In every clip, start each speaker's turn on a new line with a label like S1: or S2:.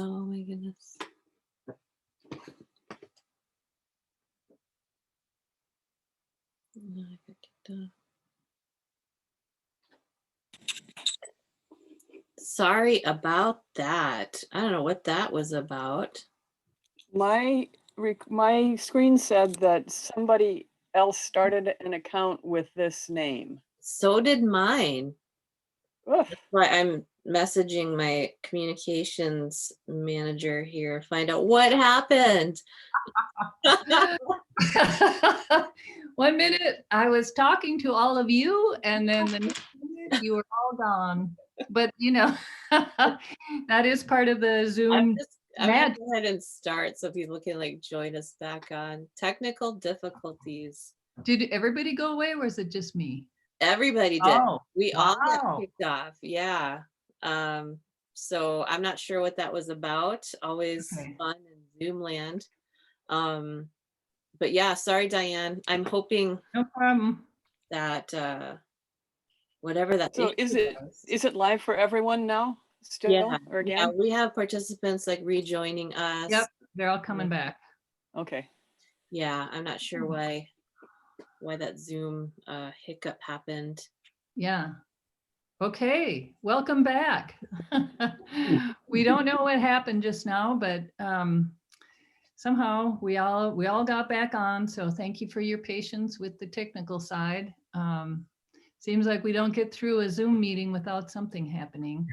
S1: Oh my goodness. No, I got kicked off. Sorry about that. I don't know what that was about.
S2: My screen said that somebody else started an account with this name.
S1: So did mine.
S2: Ugh.
S1: That's why I'm messaging my communications manager here, find out what happened.
S3: 1 minute I was talking to all of you, and then the next minute you were all gone. But you know, that is part of the Zoom.
S1: I'm gonna go ahead and start so people can like join us back on. Technical difficulties.
S3: Did everybody go away, or was it just me?
S1: Everybody did.
S3: Oh,
S1: We all got
S3: wow.
S1: kicked off. Yeah. So I'm not sure what that was about. Always
S3: Okay.
S1: fun in Zoom land. But yeah, sorry, Diane. I'm hoping
S3: No problem.
S1: that whatever that
S2: So
S1: issue
S2: is it live for everyone now still,
S1: yeah,
S2: or again?
S1: yeah, we have participants like rejoining us.
S3: Yep, they're all coming back.
S2: Okay.
S1: Yeah, I'm not sure why that Zoom hiccup happened.
S3: Yeah. Okay, welcome back. We don't know what happened just now, but somehow we all got back on. So thank you for your patience with the technical side. Seems like we don't get through a Zoom meeting without something happening.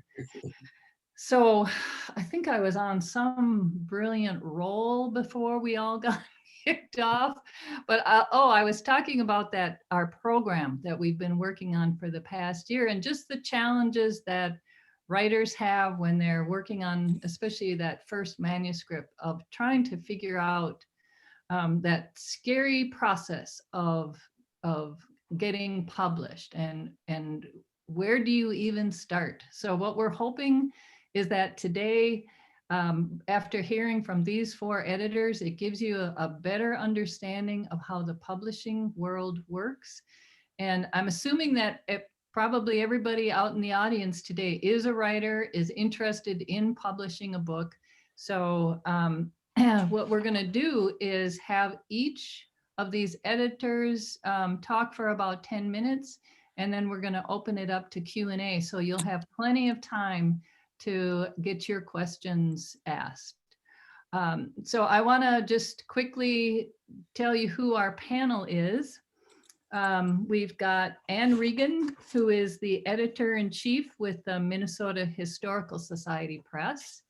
S3: So I think I was on some brilliant roll before we all got kicked off. But I was talking about that, our program that we've been working on for the past year, and just the challenges that writers have when they're working on, especially that first manuscript, of trying to figure out that scary process of getting published, and where do you even start? So what we're hoping is that today, after hearing from these 4 editors, it gives you a better understanding of how the publishing world works. And I'm assuming that probably everybody out in the audience today is a writer, is interested in publishing a book. So what we're going to do is have each of these editors talk for about 10 minutes, and then we're going to open it up to Q&A. So you'll have plenty of time to get your questions asked. So I want to just quickly tell you who our panel is. We've got Ann Regan, who is the editor-in-chief with the Minnesota Historical Society Press.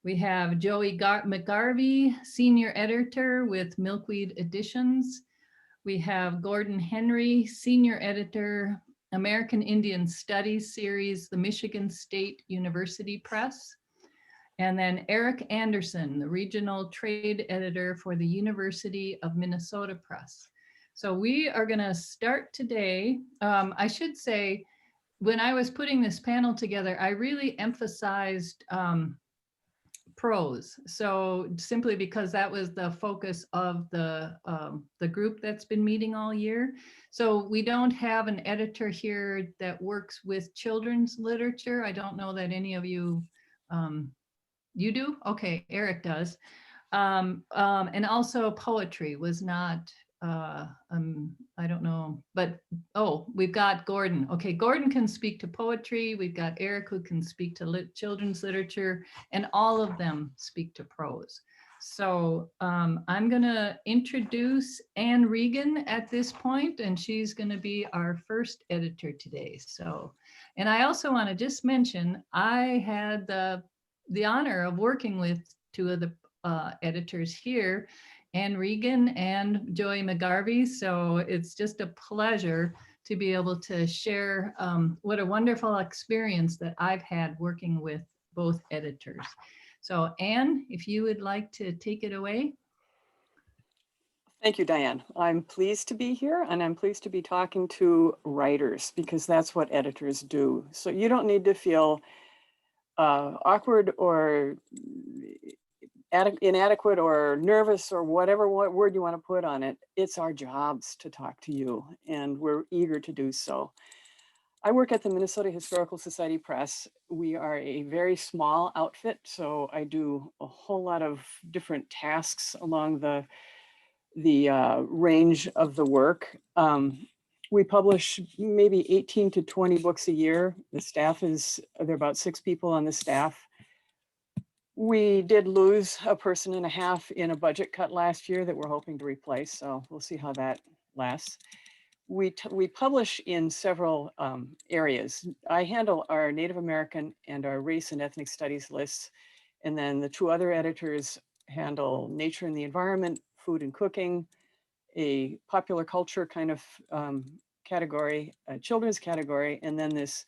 S3: We have Joey McGarvey, senior editor with Milkweed Editions. We have Gordon Henry, senior editor, American Indian Studies series, the Michigan State University Press. And then Erik Anderson, the regional trade editor for the University of Minnesota Press. So we are going to start today. I should say, when I was putting this panel together, I really emphasized prose. So simply because that was the focus of the group that's been meeting all year. So we don't have an editor here that works with children's literature. I don't know that any of you, you do? Okay, Erik does. And also poetry was not, I don't know, but, oh, we've got Gordon. Okay, Gordon can speak to poetry. We've got Erik who can speak to children's literature, and all of them speak to prose. So I'm gonna introduce Ann Regan at this point, and she's gonna be our first editor today. So, and I also wanna just mention, I had the honor of working with 2 of the editors here, Ann Regan and Joey McGarvey. So it's just a pleasure to be able to share what a wonderful experience that I've had working with both editors. So Ann, if you would like to take it away.
S2: Thank you, Diane. I'm pleased to be here, and I'm pleased to be talking to writers, because that's what editors do. So you don't need to feel awkward or inadequate or nervous or whatever word you want to put on it. It's our jobs to talk to you, and we're eager to do so. I work at the Minnesota Historical Society Press. We are a very small outfit, so I do a whole lot of different tasks along the range of the work. We publish maybe 18 to 20 books a year. The staff there are about 6 people on the staff. We did lose a person and a half in a budget cut last year that we're hoping to replace, so we'll see how that lasts. We publish in several areas. I handle our Native American and our race and ethnic studies lists, and then the 2 other editors handle nature and the environment, food and cooking, a popular culture kind of category, a children's category, and then this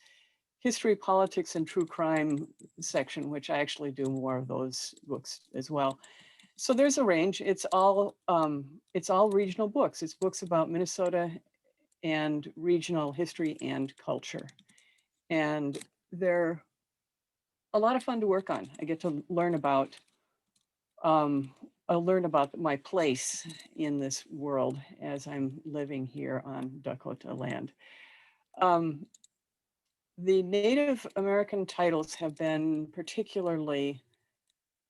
S2: history, politics, and true crime section, which I actually do more of those books as well. So there's a range. It's all regional books. It's books about Minnesota and regional history and culture. And they're a lot of fun to work on. I get to learn about my place in this world as I'm living here on Dakota land. The Native American titles have been particularly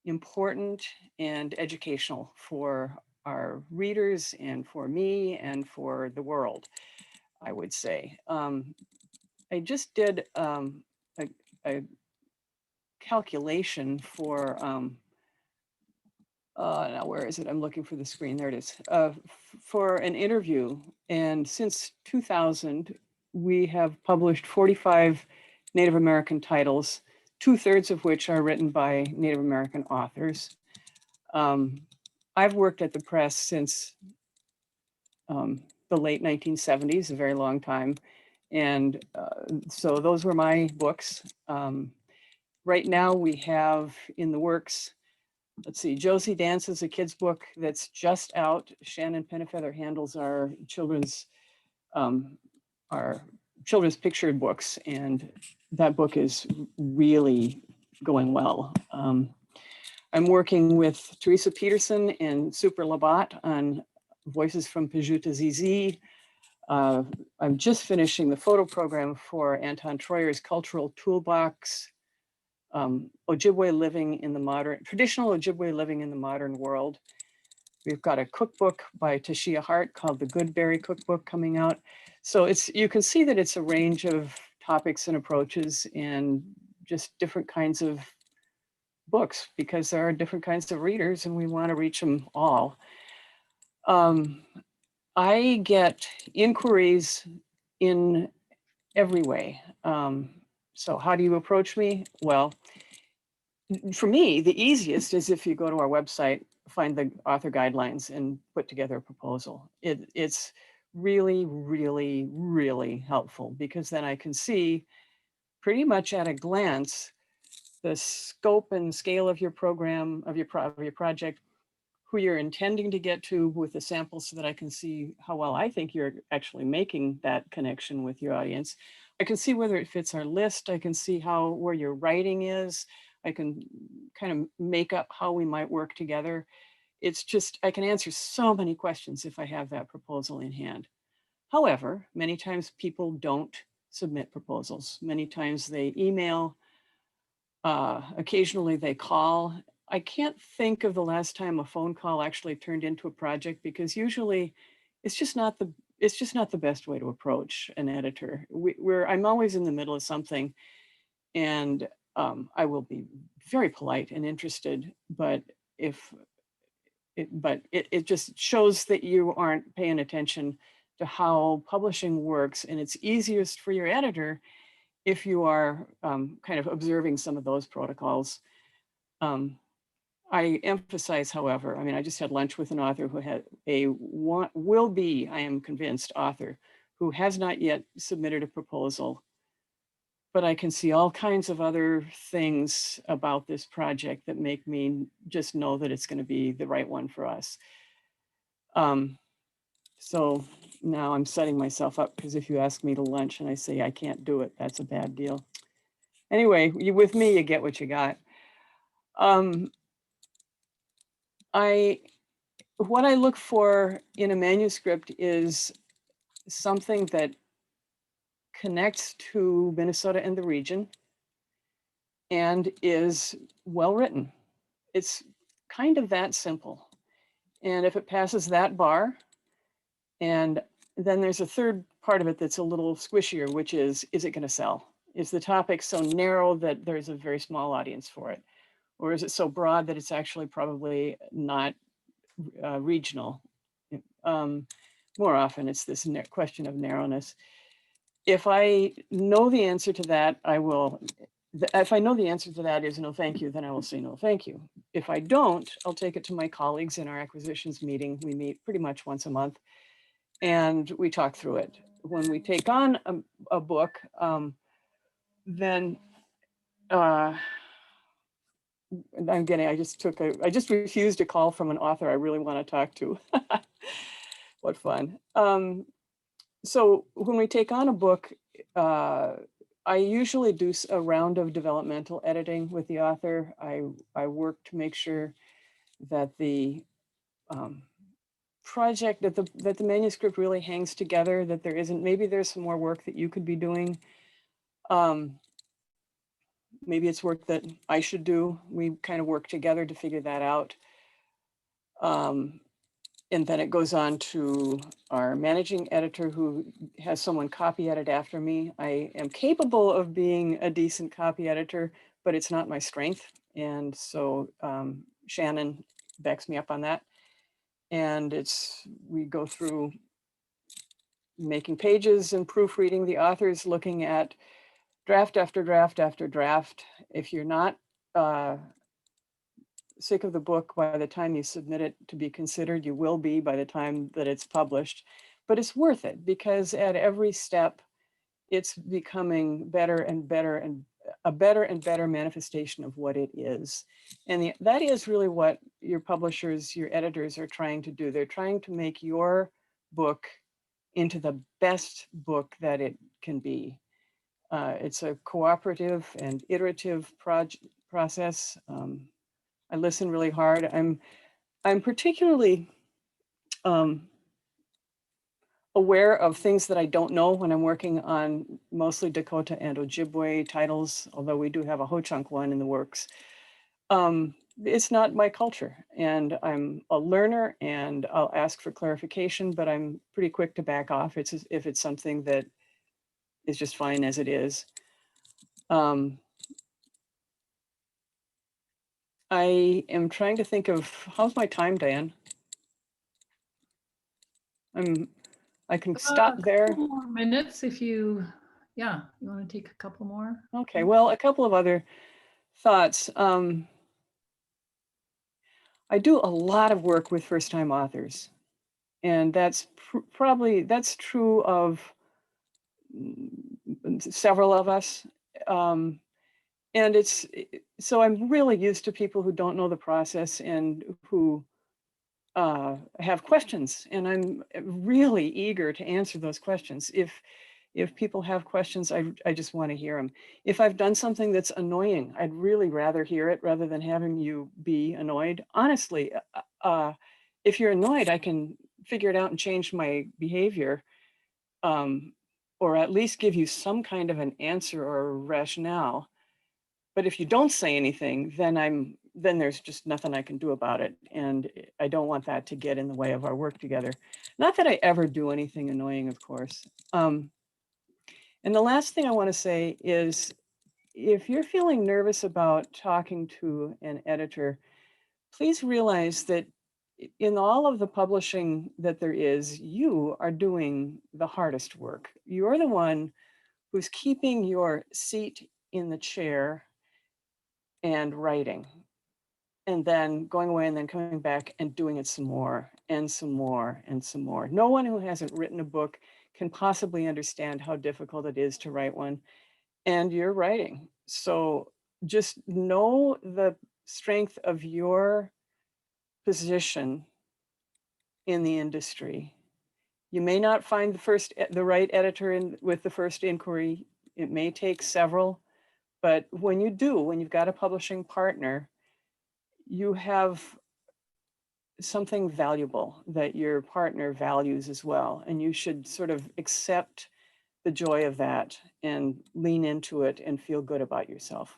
S2: important and educational for our readers and for me and for the world, I would say. I just did a calculation for, now where is it? I'm looking for the screen, there it is. For an interview, and since 2000, we have published 45 Native American titles, 2/3 of which are written by Native American authors. I've worked at the press since the late 1970s, a very long time. And so those were my books. Right now we have in the works, let's see, Josie Dances, a kid's book that's just out. Shannon Pennyfeather handles our children's pictured books, and that book is really going well. I'm working with Teresa Peterson and Super Labat on Voices from Pajut to ZZ. I'm just finishing the photo program for Anton Troyer's Cultural Toolbox, Ojibwe living in the modern, traditional Ojibwe living in the modern world. We've got a cookbook by Tashia Hart called the Goodberry Cookbook coming out. So you can see that it's a range of topics and approaches and just different kinds of books, because there are different kinds of readers and we want to reach them all. I get inquiries in every way. So how do you approach me? Well, for me, the easiest is if you go to our website, find the author guidelines and put together a proposal. It's really, really, really helpful, because then I can see pretty much at a glance the scope and scale of your program, of your project, who you're intending to get to with the samples, so that I can see how well I think you're actually making that connection with your audience. I can see whether it fits our list. I can see where your writing is. I can kind of make up how we might work together. It's just, I can answer so many questions if I have that proposal in hand. However, many times people don't submit proposals. Many times they email, occasionally they call. I can't think of the last time a phone call actually turned into a project, because usually it's just not the best way to approach an editor. I'm always in the middle of something, and I will be very polite and interested, but it just shows that you aren't paying attention to how publishing works, and it's easiest for your editor if you are kind of observing some of those protocols. I emphasize, however, I mean, I just had lunch with an author who had will be, I am convinced, author who has not yet submitted a proposal, but I can see all kinds of other things about this project that make me just know that it's going to be the right one for us. So now I'm setting myself up, because if you ask me to lunch and I say I can't do it, that's a bad deal. Anyway, with me, you get what you got. What I look for in a manuscript is something that connects to Minnesota and the region, and is well written. It's kind of that simple. And if it passes that bar, and then there's a third part of it that's a little squishier, which is it going to sell? Is the topic so narrow that there's a very small audience for it? Or is it so broad that it's actually probably not regional? More often it's this question of narrowness. If I know the answer to that, I will. If I know the answer to that is no thank you, then I will say no thank you. If I don't, I'll take it to my colleagues in our acquisitions meeting. We meet pretty much once a month, and we talk through it. When we take on a book, then I just refused a call from an author I really want to talk to. What fun. So when we take on a book, I usually do a round of developmental editing with the author. I work to make sure that the project, that the manuscript really hangs together, that there isn't, maybe there's some more work that you could be doing. Maybe it's work that I should do. We kind of work together to figure that out. And then it goes on to our managing editor, who has someone copy edit after me. I am capable of being a decent copy editor, but it's not my strength. And so Shannon backs me up on that. And we go through making pages and proofreading. The author's looking at draft after draft after draft. If you're not sick of the book by the time you submit it to be considered, you will be by the time that it's published. But it's worth it, because at every step, it's becoming better and better, and a better and better manifestation of what it is. And that is really what your publishers, your editors are trying to do. They're trying to make your book into the best book that it can be. It's a cooperative and iterative process. I listen really hard. I'm particularly aware of things that I don't know when I'm working on mostly Dakota and Ojibwe titles, although we do have a Ho-Chunk one in the works. It's not my culture, and I'm a learner, and I'll ask for clarification, but I'm pretty quick to back off if it's something that is just fine as it is. I am trying to think of, how's my time, Diane? I can stop there.
S3: A couple more minutes if you want to take a couple more.
S2: Okay, well, a couple of other thoughts. I do a lot of work with first-time authors, and that's that's true of several of us. And so I'm really used to people who don't know the process and who have questions, and I'm really eager to answer those questions. If people have questions, I just want to hear them. If I've done something that's annoying, I'd really rather hear it rather than having you be annoyed. Honestly, if you're annoyed, I can figure it out and change my behavior, or at least give you some kind of an answer or a rationale. But if you don't say anything, then there's just nothing I can do about it. And I don't want that to get in the way of our work together. Not that I ever do anything annoying, of course. And the last thing I want to say is, if you're feeling nervous about talking to an editor, please realize that in all of the publishing that there is, you are doing the hardest work. You're the one who's keeping your seat in the chair and writing, and then going away and then coming back and doing it some more and some more and some more. No one who hasn't written a book can possibly understand how difficult it is to write one, and you're writing. So just know the strength of your position in the industry. You may not find the right editor with the first inquiry. It may take several, but when you do, when you've got a publishing partner, you have something valuable that your partner values as well. And you should sort of accept the joy of that and lean into it and feel good about yourself.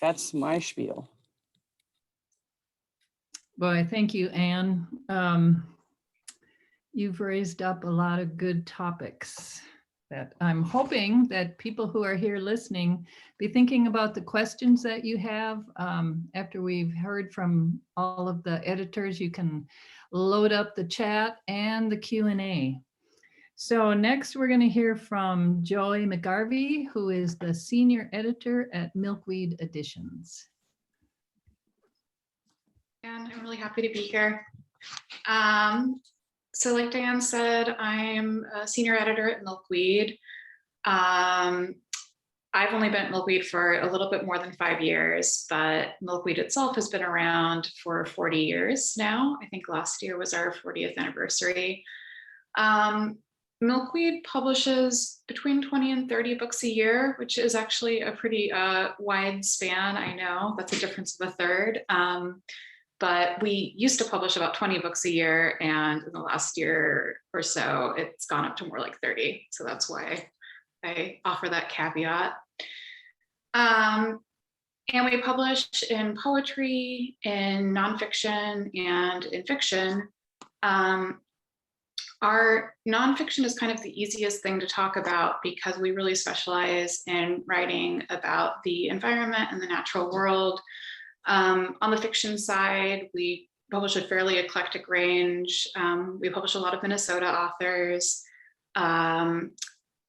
S2: That's my spiel.
S3: Boy, thank you, Anne. You've raised up a lot of good topics that I'm hoping that people who are here listening be thinking about the questions that you have. After we've heard from all of the editors, you can load up the chat and the Q&A. So next we're going to hear from Joy McGarvey, who is the senior editor at Milkweed Editions.
S4: And I'm really happy to be here. So like Diane said, I'm a senior editor at Milkweed. I've only been at Milkweed for a little bit more than 5 years, but Milkweed itself has been around for 40 years now. I think last year was our 40th anniversary. Milkweed publishes between 20 and 30 books a year, which is actually a pretty wide span. I know that's a difference of a third. But we used to publish about 20 books a year, and in the last year or so, it's gone up to more like 30. So that's why I offer that caveat. And we publish in poetry, in nonfiction, and in fiction. Our nonfiction is kind of the easiest thing to talk about because we really specialize in writing about the environment and the natural world. On the fiction side, we publish a fairly eclectic range. We publish a lot of Minnesota authors.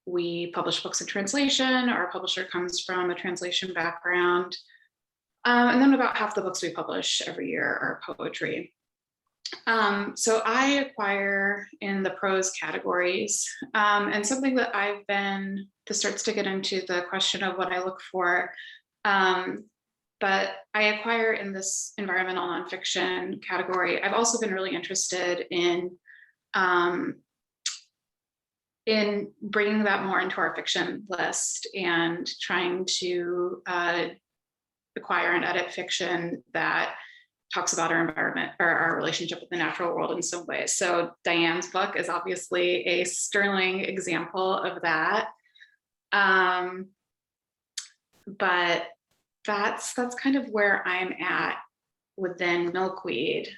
S4: We publish books in translation. Our publisher comes from a translation background. And then about half the books we publish every year are poetry. So I acquire in the prose categories, and something that this starts to get into the question of what I look for. But I acquire in this environmental nonfiction category. I've also been really interested in bringing that more into our fiction list and trying to acquire and edit fiction that talks about our environment or our relationship with the natural world in some ways. So Diane's book is obviously a sterling example of that. But that's kind of where I'm at within Milkweed.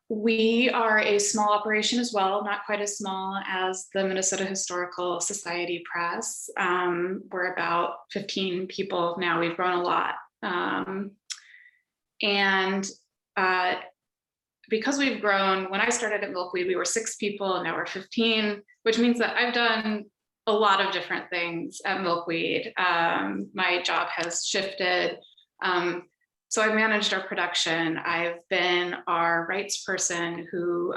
S4: We are a small operation as well, not quite as small as the Minnesota Historical Society Press. We're about 15 people now. We've grown a lot. Because we've grown, when I started at Milkweed, we were 6 people, and now we're 15, which means that I've done a lot of different things at Milkweed. My job has shifted. So I've managed our production. I've been our rights person who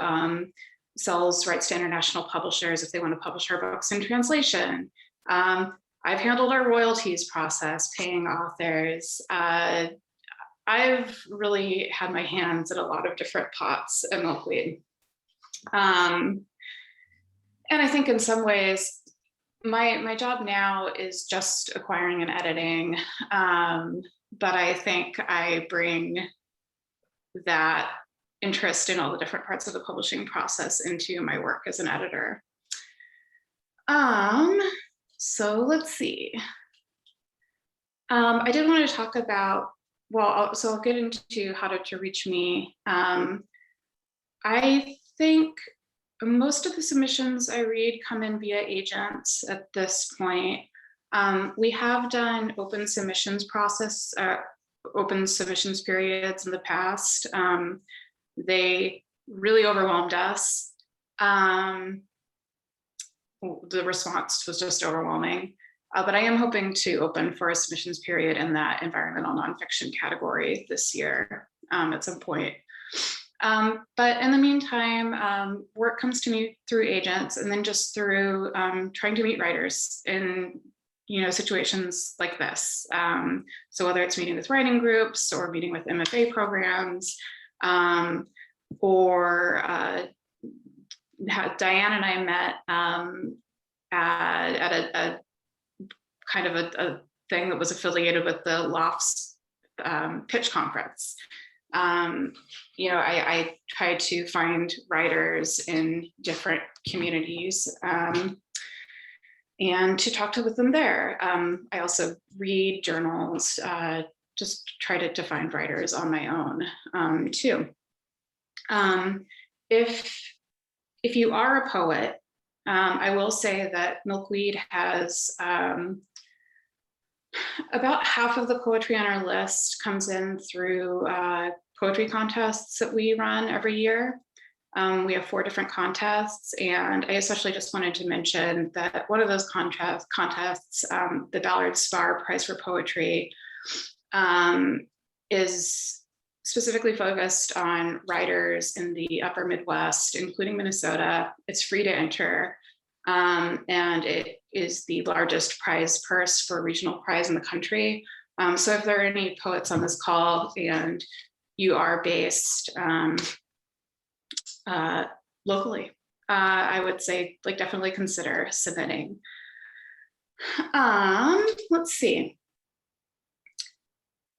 S4: sells rights to international publishers if they want to publish our books in translation. I've handled our royalties process, paying authors. I've really had my hands in a lot of different pots at Milkweed. And I think in some ways, my job now is just acquiring and editing, but I think I bring that interest in all the different parts of the publishing process into my work as an editor. So let's see. I did want to talk about, so I'll get into how to reach me. I think most of the submissions I read come in via agents at this point. We have done open submissions periods in the past. They really overwhelmed us. The response was just overwhelming. But I am hoping to open for a submissions period in that environmental nonfiction category this year at some point. But in the meantime, work comes to me through agents, and then just through trying to meet writers in situations like this. So whether it's meeting with writing groups or meeting with MFA programs, or Diane and I met at a kind of a thing that was affiliated with the Lofts pitch conference. I try to find writers in different communities and to talk with them there. I also read journals, just try to find writers on my own too. If you are a poet, I will say that Milkweed has about half of the poetry on our list comes in through poetry contests that we run every year. We have 4 different contests, and I especially just wanted to mention that one of those contests, the Ballard Spar Prize for Poetry, is specifically focused on writers in the upper Midwest, including Minnesota. It's free to enter, and it is the largest prize purse for a regional prize in the country. So if there are any poets on this call and you are based locally, I would say definitely consider submitting. Let's see.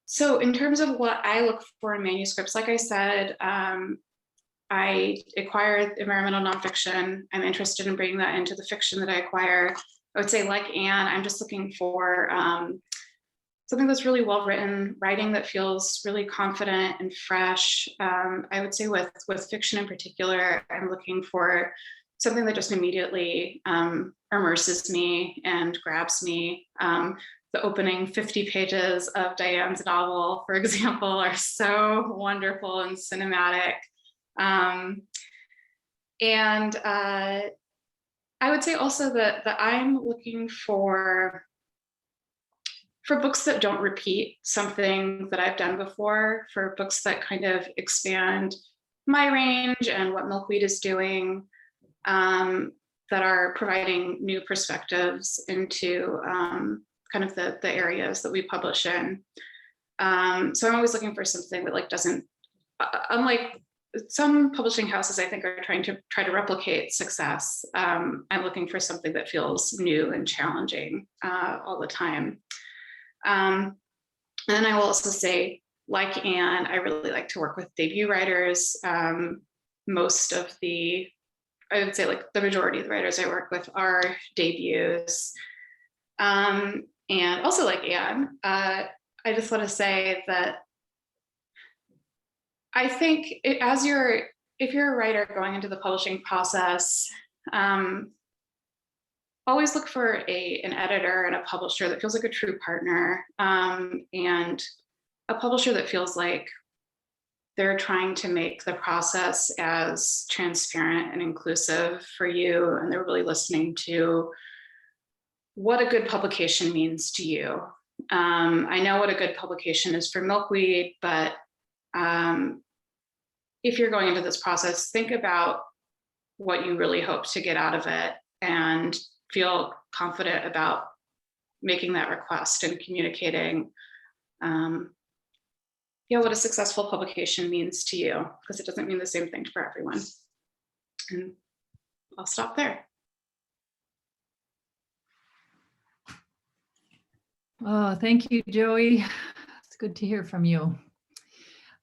S4: So in terms of what I look for in manuscripts, like I said, I acquire environmental nonfiction. I'm interested in bringing that into the fiction that I acquire. I would say, like Anne, I'm just looking for something that's really well written, writing that feels really confident and fresh. I would say with fiction in particular, I'm looking for something that just immediately immerses me and grabs me. The opening 50 pages of Diane's novel, for example, are so wonderful and cinematic. And I would say also that I'm looking for books that don't repeat something that I've done before, for books that kind of expand my range and what Milkweed is doing, that are providing new perspectives into kind of the areas that we publish in. So I'm always looking for something that doesn't, unlike some publishing houses, I think, are trying to replicate success. I'm looking for something that feels new and challenging all the time. And then I will also say, like Anne, I really like to work with debut writers. Most of I would say the majority of the writers I work with are debuts. And also, like Anne, I just want to say that I think if you're a writer going into the publishing process, always look for an editor and a publisher that feels like a true partner, and a publisher that feels like they're trying to make the process as transparent and inclusive for you, and they're really listening to what a good publication means to you. I know what a good publication is for Milkweed, but if you're going into this process, think about what you really hope to get out of it and feel confident about making that request and communicating what a successful publication means to you, because it doesn't mean the same thing for everyone. And I'll stop there.
S3: Oh, thank you, Joey. It's good to hear from you.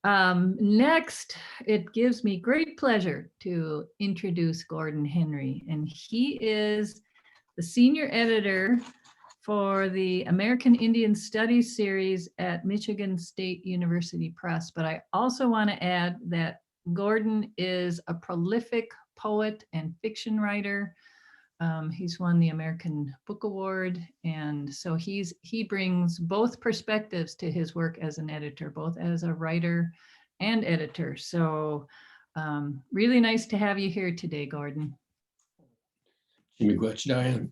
S3: Next, it gives me great pleasure to introduce Gordon Henry, and he is the senior editor for the American Indian Studies series at Michigan State University Press. But I also want to add that Gordon is a prolific poet and fiction writer. He's won the American Book Award, and so he brings both perspectives to his work as an editor, both as a writer and editor. So really nice to have you here today, Gordon.
S5: Miigwech Diane.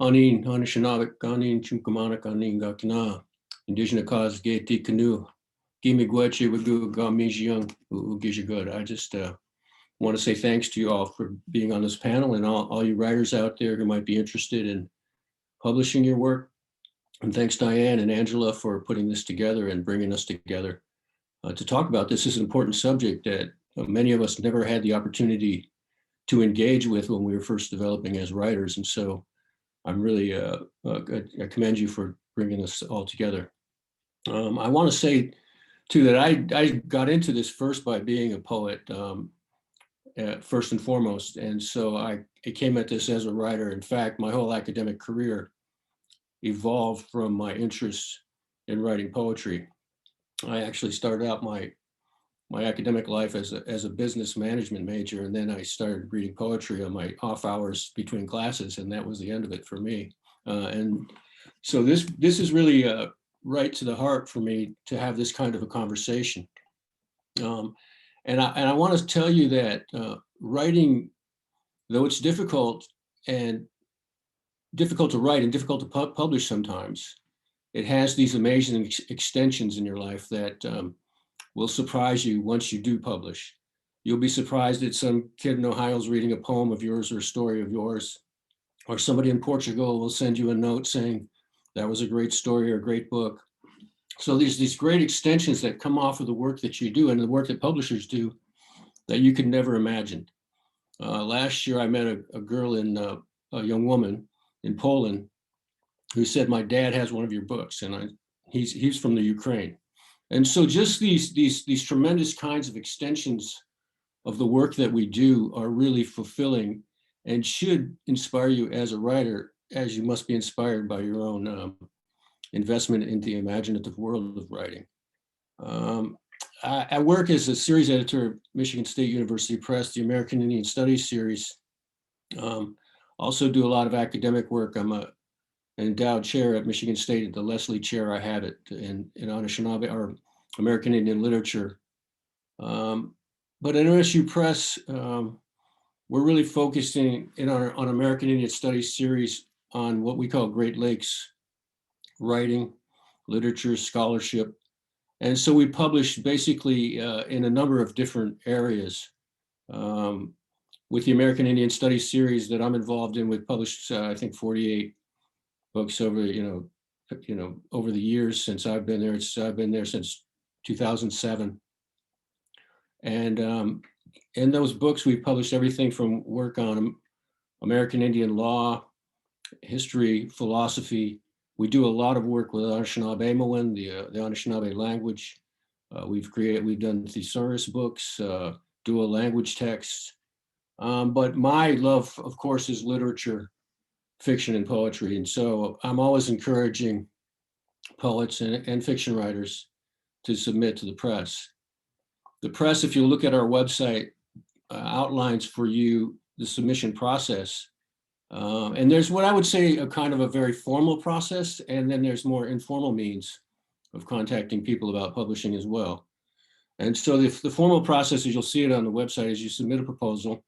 S5: Anin Anishinaabe Ganin Chumkamanak Anin Gakina Indigenous cause Gati Canoe Gimigwechi Wagu Gamijiang Ugijagud. I just want to say thanks to you all for being on this panel, and all you writers out there who might be interested in publishing your work. And thanks Diane and Angela for putting this together and bringing us together to talk about this. This is an important subject that many of us never had the opportunity to engage with when we were first developing as writers. And so I'm really, I commend you for bringing us all together. I want to say too, that I got into this first by being a poet, first and foremost. And so I came at this as a writer. In fact, my whole academic career evolved from my interest in writing poetry. I actually started out my academic life as a business management major, and then I started reading poetry on my off hours between classes, and that was the end of it for me. And so this is really right to the heart for me to have this kind of a conversation. And I want to tell you that writing, though it's difficult to write and difficult to publish sometimes, it has these amazing extensions in your life that will surprise you once you do publish. You'll be surprised that some kid in Ohio is reading a poem of yours or a story of yours, or somebody in Portugal will send you a note saying that was a great story or a great book. So there's these great extensions that come off of the work that you do and the work that publishers do that you could never imagine. Last year, I met a girl a young woman in Poland who said, "My dad has one of your books," and he's from the Ukraine. And so just these tremendous kinds of extensions of the work that we do are really fulfilling and should inspire you as a writer, as you must be inspired by your own investment in the imaginative world of writing. I work as a series editor at Michigan State University Press, the American Indian Studies series. Also do a lot of academic work. I'm an endowed chair at Michigan State, the Leslie Chair. I have it in Anishinaabe or American Indian literature. But at OSU Press, we're really focusing on American Indian Studies series on what we call Great Lakes writing, literature, scholarship. And so we publish basically in a number of different areas. With the American Indian Studies series that I'm involved in, we've published, I think, 48 books over, over the years since I've been there. I've been there since 2007. And in those books, we've published everything from work on American Indian law, history, philosophy. We do a lot of work with Anishinaabe, the Anishinaabe language. We've done thesaurus books, dual language texts. But my love, of course, is literature, fiction, and poetry. And so I'm always encouraging poets and fiction writers to submit to the press. The press, if you look at our website, outlines for you the submission process. And there's what I would say a kind of a very formal process, and then there's more informal means of contacting people about publishing as well. And so the formal process, as you'll see it on the website, is you submit a proposal.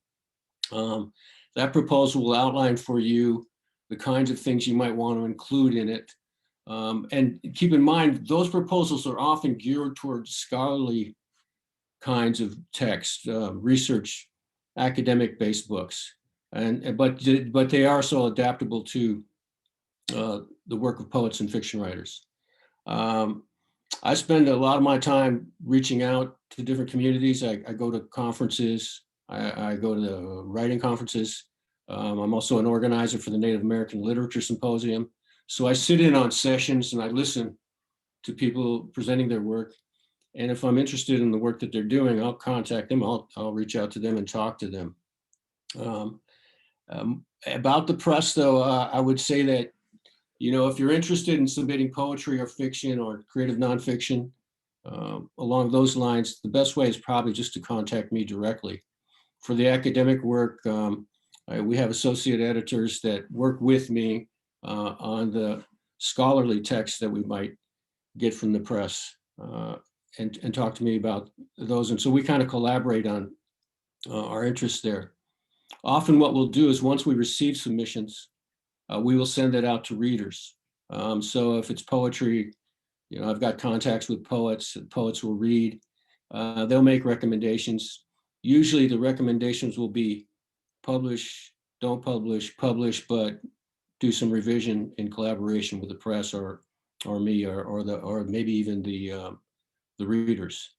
S5: That proposal will outline for you the kinds of things you might want to include in it. And keep in mind, those proposals are often geared towards scholarly kinds of text, research, academic-based books. But they are so adaptable to the work of poets and fiction writers. I spend a lot of my time reaching out to different communities. I go to conferences. I go to the writing conferences. I'm also an organizer for the Native American Literature Symposium. So I sit in on sessions and I listen to people presenting their work. And if I'm interested in the work that they're doing, I'll contact them. I'll reach out to them and talk to them. About the press, though, I would say that, if you're interested in submitting poetry or fiction or creative nonfiction, along those lines, the best way is probably just to contact me directly. For the academic work, we have associate editors that work with me on the scholarly texts that we might get from the press and talk to me about those. And so we kind of collaborate on our interests there. Often what we'll do is once we receive submissions, we will send it out to readers. So if it's poetry, I've got contacts with poets, and poets will read. They'll make recommendations. Usually the recommendations will be publish, don't publish, publish, but do some revision in collaboration with the press or me or maybe even the readers.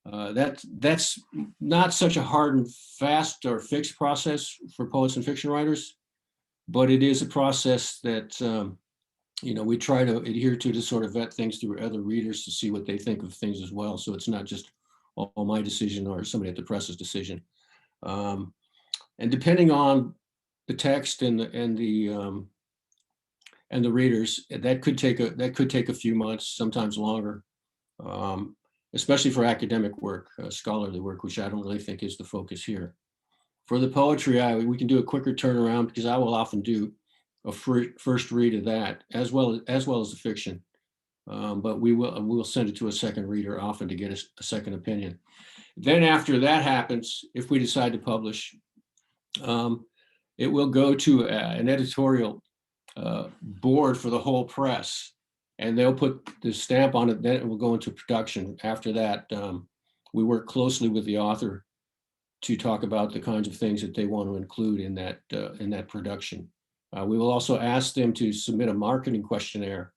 S5: That's not such a hard and fast or fixed process for poets and fiction writers, but it is a process that we try to adhere to sort of vet things through other readers to see what they think of things as well. So it's not just all my decision or somebody at the press's decision. And depending on the text and the readers, that could take a few months, sometimes longer, especially for academic work, scholarly work, which I don't really think is the focus here. For the poetry, we can do a quicker turnaround because I will often do a first read of that as well as the fiction. But we'll send it to a second reader often to get a second opinion. Then after that happens, if we decide to publish, it will go to an editorial board for the whole press, and they'll put the stamp on it. Then it will go into production. After that, we work closely with the author to talk about the kinds of things that they want to include in that production. We will also ask them to submit a marketing questionnaire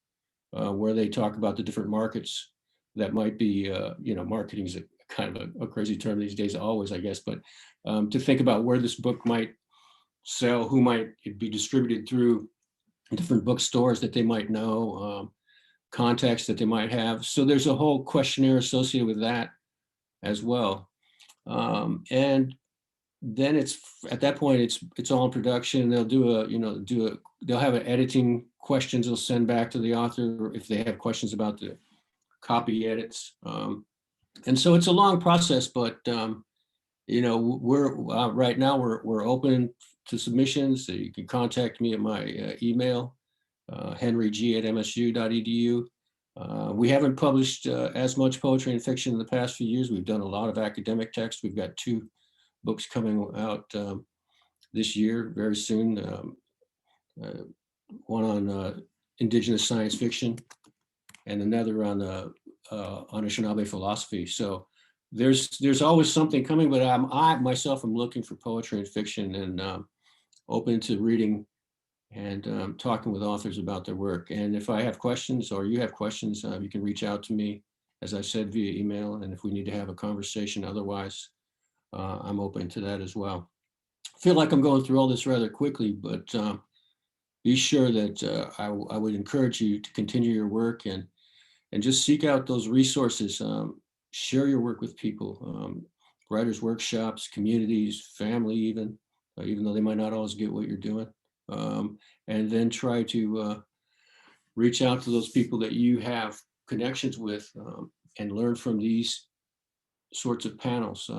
S5: where they talk about the different markets that might be, marketing is kind of a crazy term these days, always, I guess, but to think about where this book might sell, who might it be distributed through, different bookstores that they might know, contacts that they might have. So there's a whole questionnaire associated with that as well. And then at that point it's all in production. They'll they'll have an editing questions they'll send back to the author if they have questions about the copy edits. And so it's a long process, but we're right now we're open to submissions. So you can contact me at my email, henryg@msu.edu. We haven't published as much poetry and fiction in the past few years. We've done a lot of academic text. We've got 2 books coming out this year, very soon. One on indigenous science fiction, and another on Anishinaabe philosophy. So there's always something coming, but I myself am looking for poetry and fiction, and open to reading and talking with authors about their work. And if I have questions or you have questions, you can reach out to me, as I said, via email. And if we need to have a conversation otherwise, I'm open to that as well. I feel like I'm going through all this rather quickly, but be sure that I would encourage you to continue your work and just seek out those resources. Share your work with people, writers' workshops, communities, family, even though they might not always get what you're doing. And then try to reach out to those people that you have connections with, and learn from these sorts of panels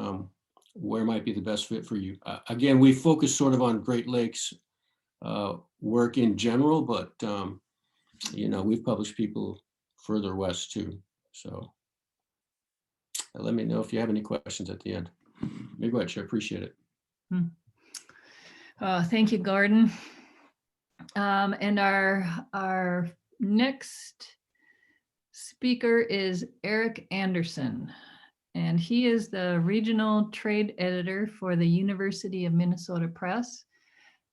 S5: where might be the best fit for you. Again, we focus sort of on Great Lakes work in general, but we've published people further west too. So let me know if you have any questions at the end. Miigwech, I appreciate it.
S3: Thank you, Gordon. And our next speaker is Erik Anderson, and he is the regional trade editor for the University of Minnesota Press.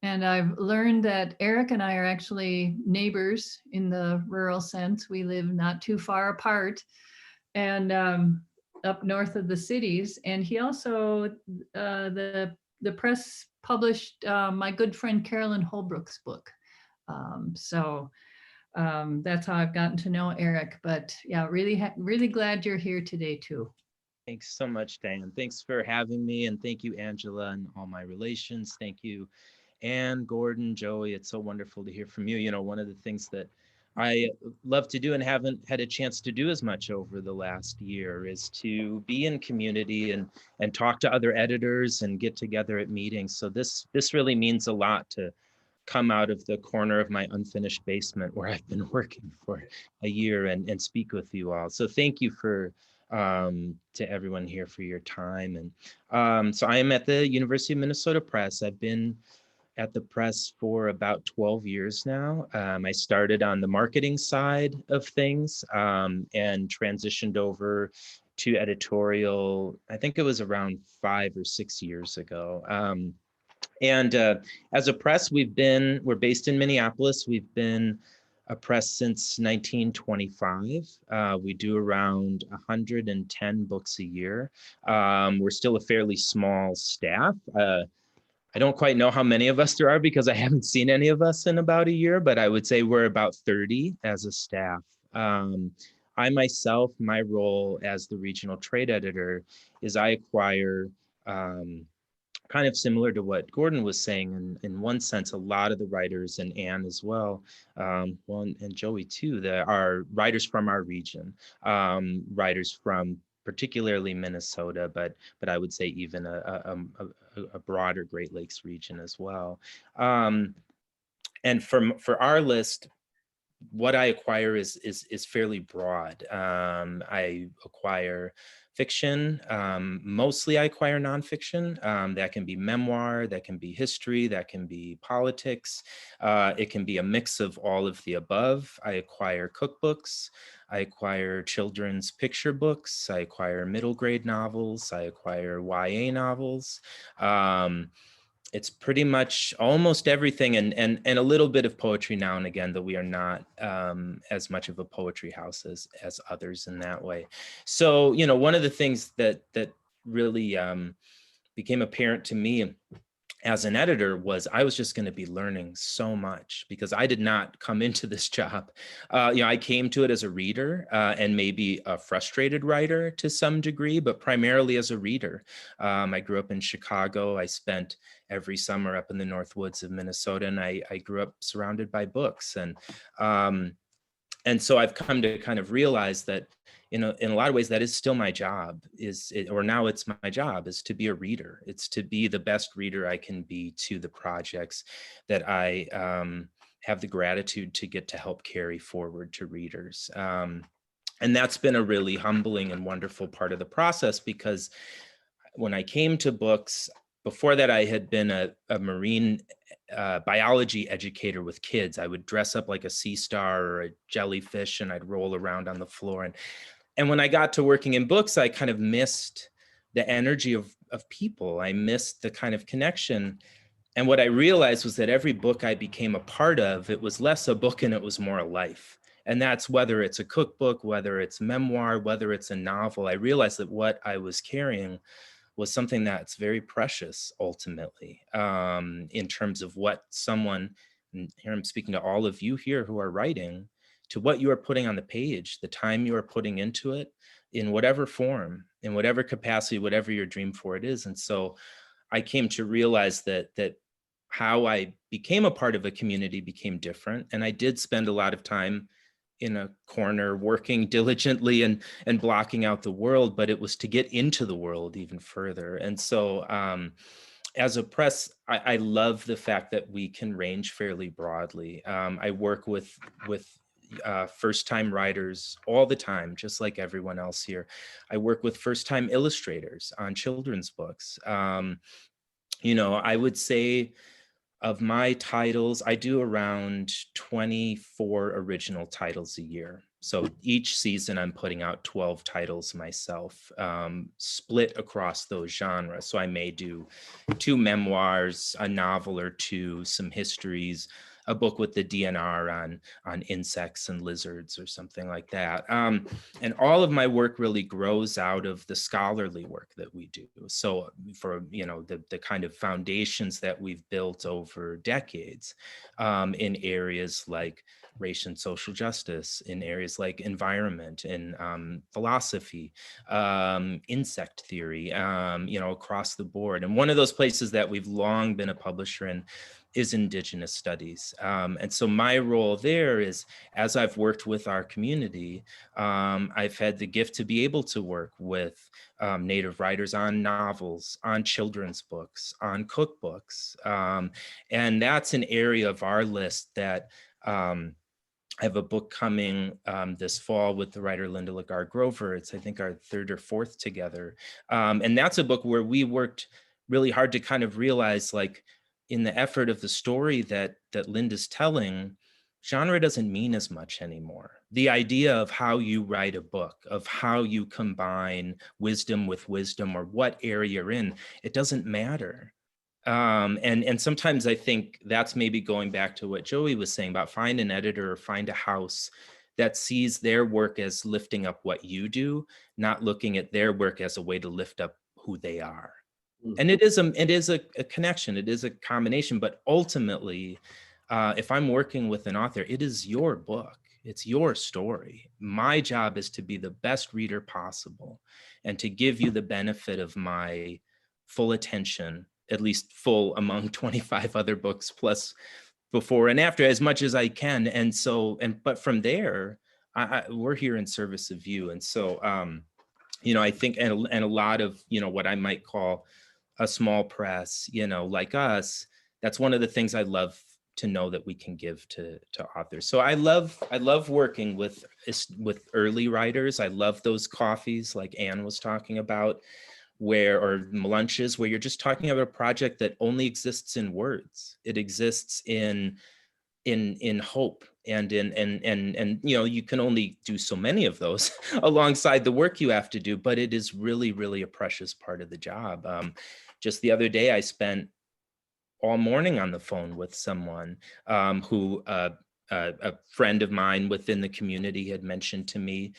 S3: And I've learned that Erik and I are actually neighbors in the rural sense. We live not too far apart and up north of the cities. And he also, the press published my good friend Carolyn Holbrook's book. So that's how I've gotten to know Erik. But yeah, really glad you're here today too.
S6: Thanks so much, Diane. Thanks for having me. And thank you, Angela, and all my relations. Thank you, Anne, Gordon, Joey. It's so wonderful to hear from you. You know, one of the things that I love to do and haven't had a chance to do as much over the last year is to be in community and talk to other editors and get together at meetings. So this really means a lot to come out of the corner of my unfinished basement where I've been working for a year and speak with you all. So thank you to everyone here for your time. And so I am at the University of Minnesota Press. I've been at the press for about 12 years now. I started on the marketing side of things and transitioned over to editorial, I think it was around 5 or 6 years ago. And as a press, we're based in Minneapolis. We've been a press since 1925. We do around 110 books a year. We're still a fairly small staff. I don't quite know how many of us there are because I haven't seen any of us in about a year, but I would say we're about 30 as a staff. I myself, my role as the regional trade editor is I acquire, kind of similar to what Gordon was saying, in one sense, a lot of the writers, and Anne as well, and Joey too, that are writers from our region, writers from particularly Minnesota, but I would say even a broader Great Lakes region as well. And for our list, what I acquire is fairly broad. I acquire fiction. Mostly I acquire nonfiction. That can be memoir, that can be history, that can be politics. It can be a mix of all of the above. I acquire cookbooks. I acquire children's picture books. I acquire middle grade novels. I acquire YA novels. It's pretty much almost everything, and a little bit of poetry now and again, though we are not as much of a poetry house as others in that way. So, you know, one of the things that really became apparent to me as an editor was I was just going to be learning so much because I did not come into this job. You know, I came to it as a reader and maybe a frustrated writer to some degree, but primarily as a reader. I grew up in Chicago. I spent every summer up in the North Woods of Minnesota, and I grew up surrounded by books. And so I've come to kind of realize that, you know, in a lot of ways, that is still my job, or now it's my job, is to be a reader. It's to be the best reader I can be to the projects that I have the gratitude to get to help carry forward to readers. And that's been a really humbling and wonderful part of the process, because when I came to books, before that, I had been a marine biology educator with kids. I would dress up like a sea star or a jellyfish, and I'd roll around on the floor. And when I got to working in books, I kind of missed the energy of people. I missed the kind of connection. And what I realized was that every book I became a part of, it was less a book and it was more a life. And that's whether it's a cookbook, whether it's memoir, whether it's a novel. I realized that what I was carrying was something that's very precious ultimately, in terms of what someone, and here I'm speaking to all of you here who are writing, to what you are putting on the page, the time you are putting into it, in whatever form, in whatever capacity, whatever your dream for it is. And so I came to realize that how I became a part of a community became different. And I did spend a lot of time in a corner working diligently and blocking out the world, but it was to get into the world even further. And so as a press, I love the fact that we can range fairly broadly. I work with first-time writers all the time, just like everyone else here. I work with first-time illustrators on children's books. You know, I would say of my titles, I do around 24 original titles a year. So each season I'm putting out 12 titles myself, split across those genres. So I may do 2 memoirs, a novel or 2, some histories, a book with the DNR on insects and lizards or something like that. And all of my work really grows out of the scholarly work that we do. So for, you know, the kind of foundations that we've built over decades in areas like race and social justice, in areas like environment and philosophy, insect theory, you know, across the board. And one of those places that we've long been a publisher in is Indigenous studies. And so my role there is, as I've worked with our community, I've had the gift to be able to work with Native writers on novels, on children's books, on cookbooks. And that's an area of our list that I have a book coming this fall with the writer Linda Lagar Grover. It's, I think, our 3rd or 4th together. And that's a book where we worked really hard to kind of realize, like, in the effort of the story that Linda's telling, genre doesn't mean as much anymore. The idea of how you write a book, of how you combine wisdom with wisdom, or what area you're in, it doesn't matter. And sometimes I think that's maybe going back to what Joey was saying about find an editor or find a house that sees their work as lifting up what you do, not looking at their work as a way to lift up who they are. And it is a connection, it is a combination, but ultimately, if I'm working with an author, it is your book, it's your story. My job is to be the best reader possible and to give you the benefit of my full attention, at least full among 25 other books plus before and after, as much as I can. And so, but from there, we're here in service of you. And so, I think, and a lot of, what I might call a small press, like us, that's one of the things I love to know that we can give to authors. So I love working with early writers. I love those coffees like Anne was talking about, or lunches where you're just talking about a project that only exists in words. It exists in hope and you can only do so many of those alongside the work you have to do, but it is really, really a precious part of the job. Just the other day, I spent all morning on the phone with someone who a friend of mine within the community had mentioned to me.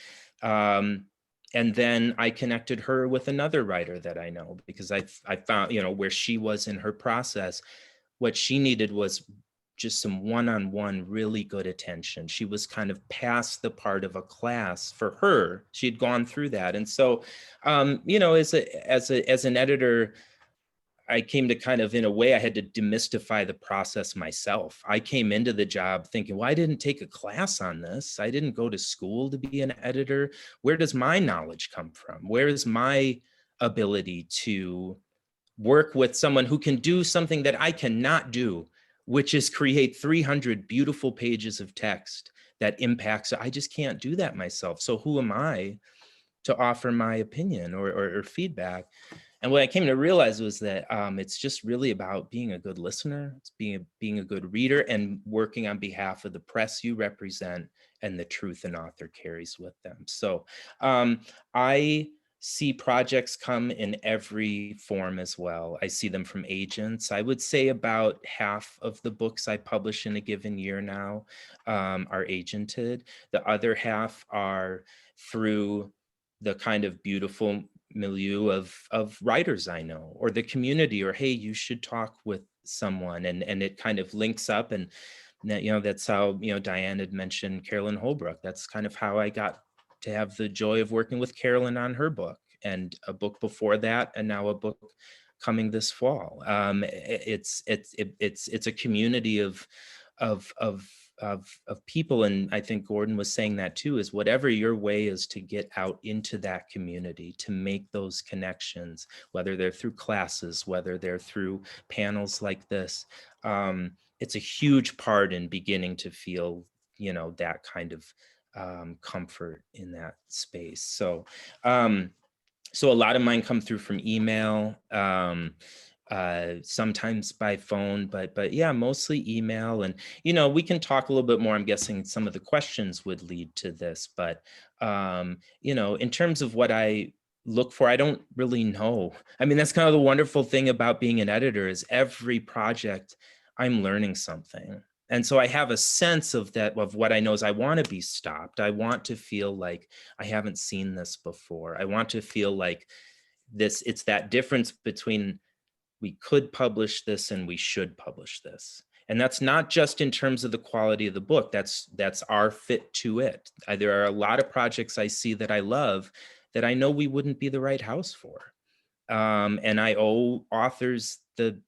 S6: And then I connected her with another writer that I know, because I found, where she was in her process, what she needed was just some one-on-one really good attention. She was kind of past the part of a class for her. She had gone through that. And so, as an editor, I came to kind of, in a way, I had to demystify the process myself. I came into the job thinking, well, I didn't take a class on this. I didn't go to school to be an editor. Where does my knowledge come from? Where is my ability to work with someone who can do something that I cannot do, which is create 300 beautiful pages of text that impacts? I just can't do that myself. So who am I to offer my opinion or feedback? And what I came to realize was that it's just really about being a good listener, it's being a good reader, and working on behalf of the press you represent and the truth an author carries with them. So I see projects come in every form as well. I see them from agents. I would say about half of the books I publish in a given year now are agented. The other half are through the kind of beautiful milieu of writers I know, or the community, or, hey, you should talk with someone, and it kind of links up. And that's how, Diane had mentioned Carolyn Holbrook. That's kind of how I got to have the joy of working with Carolyn on her book, and a book before that, and now a book coming this fall. It's a community of people, and I think Gordon was saying that too, is whatever your way is to get out into that community, to make those connections, whether they're through classes, whether they're through panels like this. It's a huge part in beginning to feel, that kind of comfort in that space. So a lot of mine come through from email, sometimes by phone, but yeah, mostly email. And we can talk a little bit more. I'm guessing some of the questions would lead to this, but in terms of what I look for, I don't really know. I mean, that's kind of the wonderful thing about being an editor, is every project I'm learning something. And so I have a sense of that, of what I know is I want to be stopped. I want to feel like I haven't seen this before. I want to feel like this, it's that difference between we could publish this and we should publish this. And that's not just in terms of the quality of the book, that's our fit to it. There are a lot of projects I see that I love that I know we wouldn't be the right house for. And I owe authors that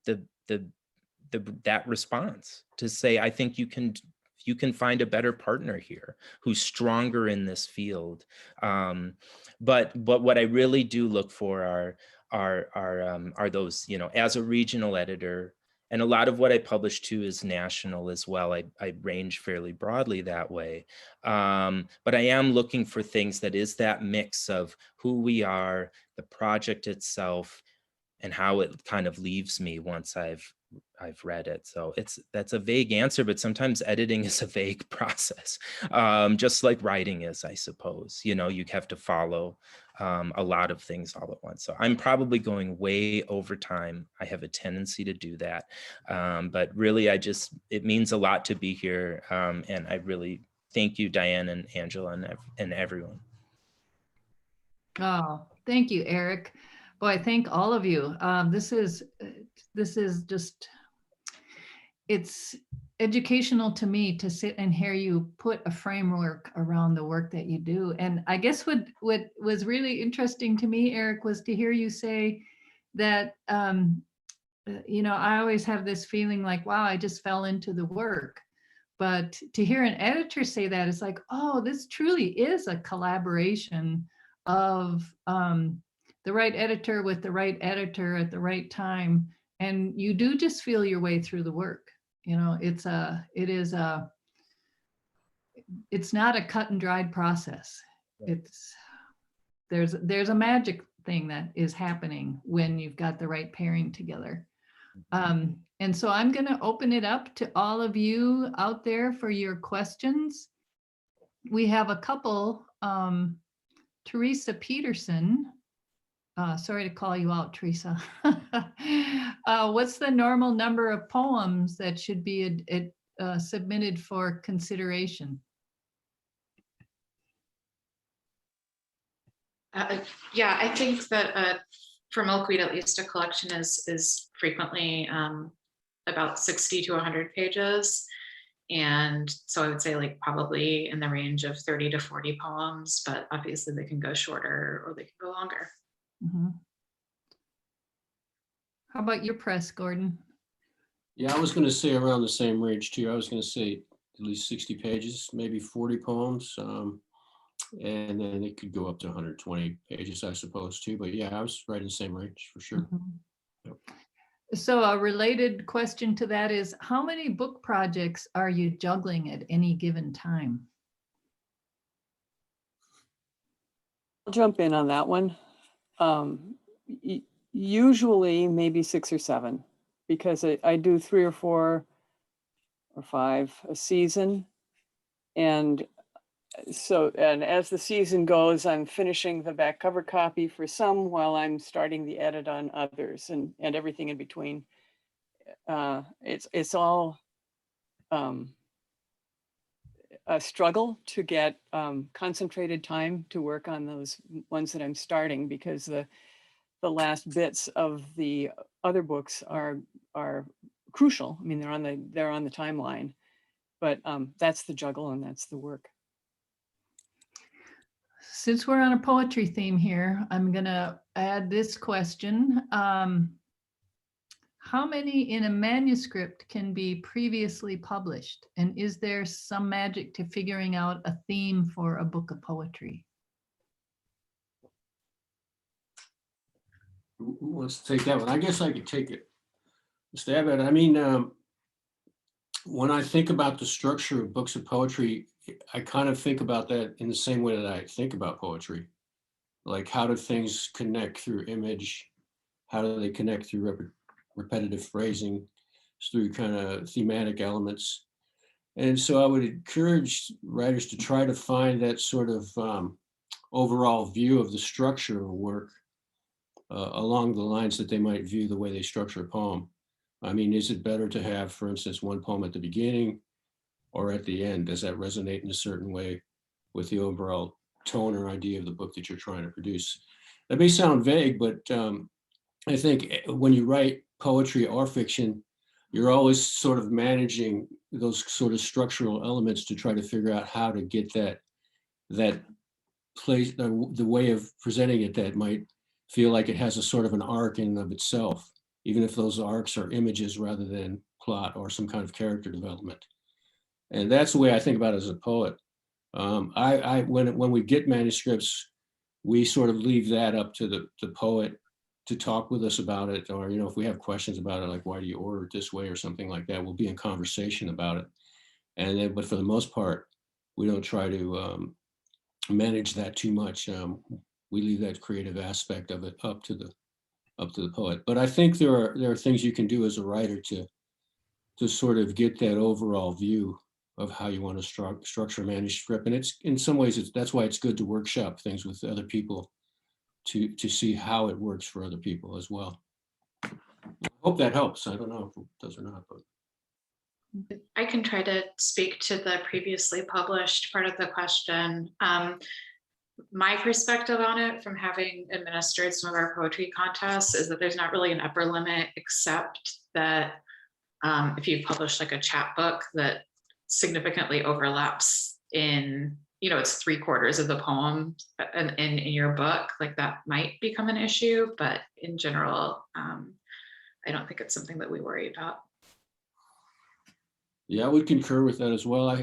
S6: response to say, I think you can find a better partner here who's stronger in this field. But what I really do look for are those, as a regional editor, and a lot of what I publish too is national as well. I range fairly broadly that way. But I am looking for things that is that mix of who we are, the project itself, and how it kind of leaves me once I've read it. So that's a vague answer, but sometimes editing is a vague process, just like writing is, I suppose. You have to follow a lot of things all at once. So I'm probably going way over time. I have a tendency to do that. But really, it means a lot to be here. And I really thank you, Diane and Angela and everyone.
S3: Oh, thank you, Erik. Boy, thank all of you. This is just, it's educational to me to sit and hear you put a framework around the work that you do. And I guess what was really interesting to me, Erik, was to hear you say that, you know, I always have this feeling like, wow, I just fell into the work. But to hear an editor say that, it's like, oh, this truly is a collaboration of the right editor with the right editor at the right time. And you do just feel your way through the work. You know, it's not a cut and dried process. There's a magic thing that is happening when you've got the right pairing together. And so I'm going to open it up to all of you out there for your questions. We have a couple. Teresa Peterson, sorry to call you out, Teresa. What's the normal number of poems that should be submitted for consideration?
S4: Yeah, I think that for Milkweed, at least, a collection is frequently about 60 to 100 pages. And so I would say like probably in the range of 30 to 40 poems, but obviously they can go shorter or they can go longer.
S3: Mm-hmm. How about your press, Gordon?
S5: Yeah, I was going to say around the same range too. I was going to say at least 60 pages, maybe 40 poems. And then it could go up to 120 pages, I suppose, too. But yeah, I was right in the same range for sure.
S3: Mm-hmm.
S5: Yep.
S3: So a related question to that is, how many book projects are you juggling at any given time?
S2: I'll jump in on that one. Usually maybe 6 or 7, because I do 3 or 4 or 5 a season. And so, and as the season goes, I'm finishing the back cover copy for some while I'm starting the edit on others, and everything in between. It's all a struggle to get concentrated time to work on those ones that I'm starting, because the last bits of the other books are crucial. I mean, they're on the timeline, but that's the juggle and that's the work.
S3: Since we're on a poetry theme here, I'm going to add this question. How many in a manuscript can be previously published? And is there some magic to figuring out a theme for a book of poetry?
S5: Who wants to take that one? I guess I could take it. Stab at it. I mean, when I think about the structure of books of poetry, I kind of think about that in the same way that I think about poetry. Like, how do things connect through image? How do they connect through repetitive phrasing, through kind of thematic elements? And so I would encourage writers to try to find that sort of overall view of the structure of a work along the lines that they might view the way they structure a poem. I mean, is it better to have, for instance, one poem at the beginning or at the end? Does that resonate in a certain way with the overall tone or idea of the book that you're trying to produce? That may sound vague, but I think when you write poetry or fiction, you're always sort of managing those sort of structural elements to try to figure out how to get that place, the way of presenting it that might feel like it has a sort of an arc in and of itself, even if those arcs are images rather than plot or some kind of character development. And that's the way I think about it as a poet. When we get manuscripts, we sort of leave that up to the poet to talk with us about it, or if we have questions about it, like why do you order it this way or something like that, we'll be in conversation about it. And then, but for the most part, we don't try to manage that too much. We leave that creative aspect of it up to the poet. But I think there are things you can do as a writer to sort of get that overall view of how you want to structure a manuscript. And it's in some ways that's why it's good to workshop things with other people to see how it works for other people as well. I hope that helps. I don't know if it does or not, but
S4: I can try to speak to the previously published part of the question. my perspective on it from having administered some of our poetry contests is that there's not really an upper limit, except that if you publish like a chapbook that significantly overlaps in, it's 3/4 of the poem in your book, like that might become an issue, but in general, I don't think it's something that we worry about.
S5: Yeah, I would concur with that as well.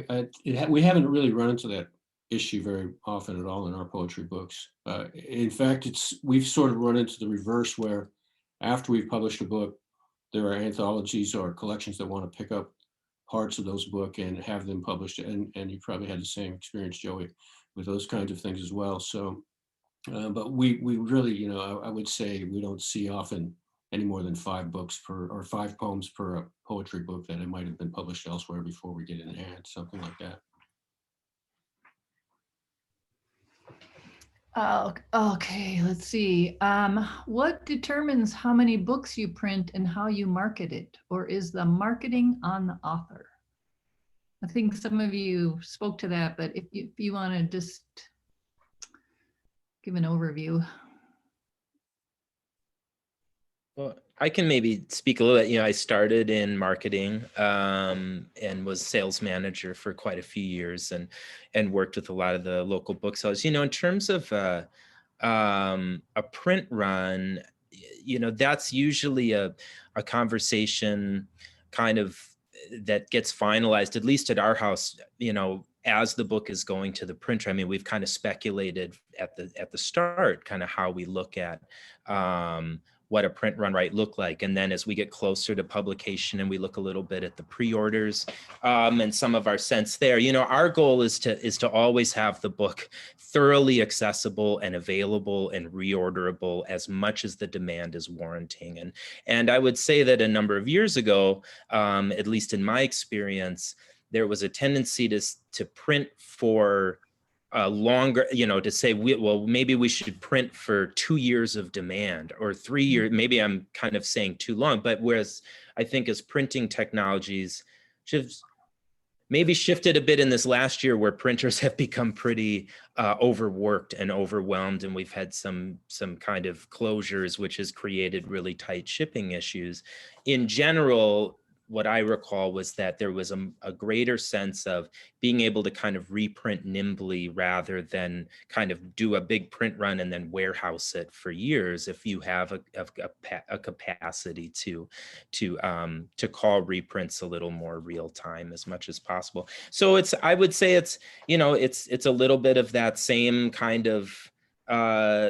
S5: We haven't really run into that issue very often at all in our poetry books. In fact, we've sort of run into the reverse, where after we've published a book, there are anthologies or collections that want to pick up parts of those books and have them published. And you probably had the same experience, Joey, with those kinds of things as well. So, but we really, I would say we don't see often any more than 5 books per, or 5 poems per poetry book that it might have been published elsewhere before we get it in hand, something like that.
S3: Okay, let's see. What determines how many books you print and how you market it? Or is the marketing on the author? I think some of you spoke to that, but if you want to just give an overview.
S6: Well, I can maybe speak a little bit. I started in marketing and was sales manager for quite a few years, and worked with a lot of the local booksellers. In terms of a print run, that's usually a conversation kind of that gets finalized, at least at our house, as the book is going to the printer. I mean, we've kind of speculated at the start, kind of how we look at what a print run might look like. And then as we get closer to publication and we look a little bit at the pre-orders and some of our sense there, our goal is to always have the book thoroughly accessible and available and reorderable as much as the demand is warranting. And I would say that a number of years ago, at least in my experience, there was a tendency to print for longer, to say, well, maybe we should print for 2 years of demand or 3 years. Maybe I'm kind of saying too long, but whereas I think as printing technologies maybe shifted a bit in this last year, where printers have become pretty overworked and overwhelmed, and we've had some kind of closures, which has created really tight shipping issues. In general, what I recall was that there was a greater sense of being able to kind of reprint nimbly rather than kind of do a big print run and then warehouse it for years, if you have a capacity to call reprints a little more real time as much as possible. So I would say it's a little bit of that same kind of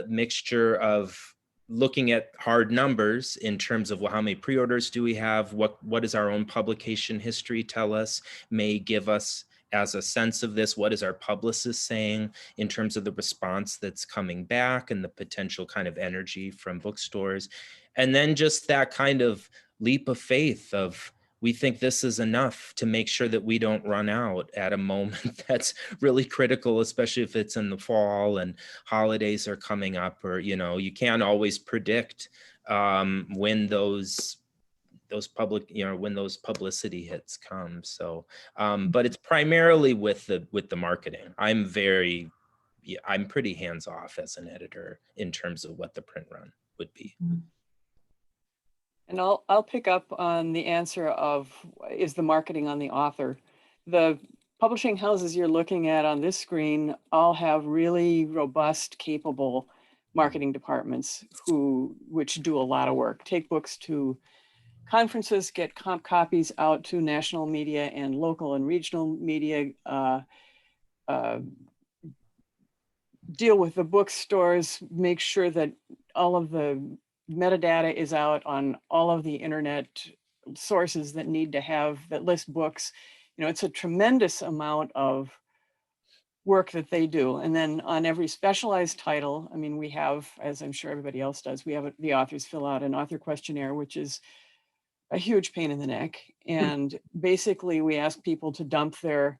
S6: mixture of looking at hard numbers in terms of, well, how many pre-orders do we have? What does our own publication history tell us, may give us as a sense of this? What is our publicist saying in terms of the response that's coming back and the potential kind of energy from bookstores? And then just that kind of leap of faith of, we think this is enough to make sure that we don't run out at a moment that's really critical, especially if it's in the fall and holidays are coming up, or, you can't always predict when those publicity hits come. So, but it's primarily with the marketing. I'm pretty hands off as an editor in terms of what the print run would be.
S2: And I'll pick up on the answer of, is the marketing on the author? The publishing houses you're looking at on this screen all have really robust, capable marketing departments which do a lot of work, take books to conferences, get comp copies out to national media and local and regional media, deal with the bookstores, make sure that all of the metadata is out on all of the internet sources that list books. It's a tremendous amount of work that they do. And then on every specialized title, I mean, we have, as I'm sure everybody else does, we have the authors fill out an author questionnaire, which is a huge pain in the neck. And basically we ask people to dump their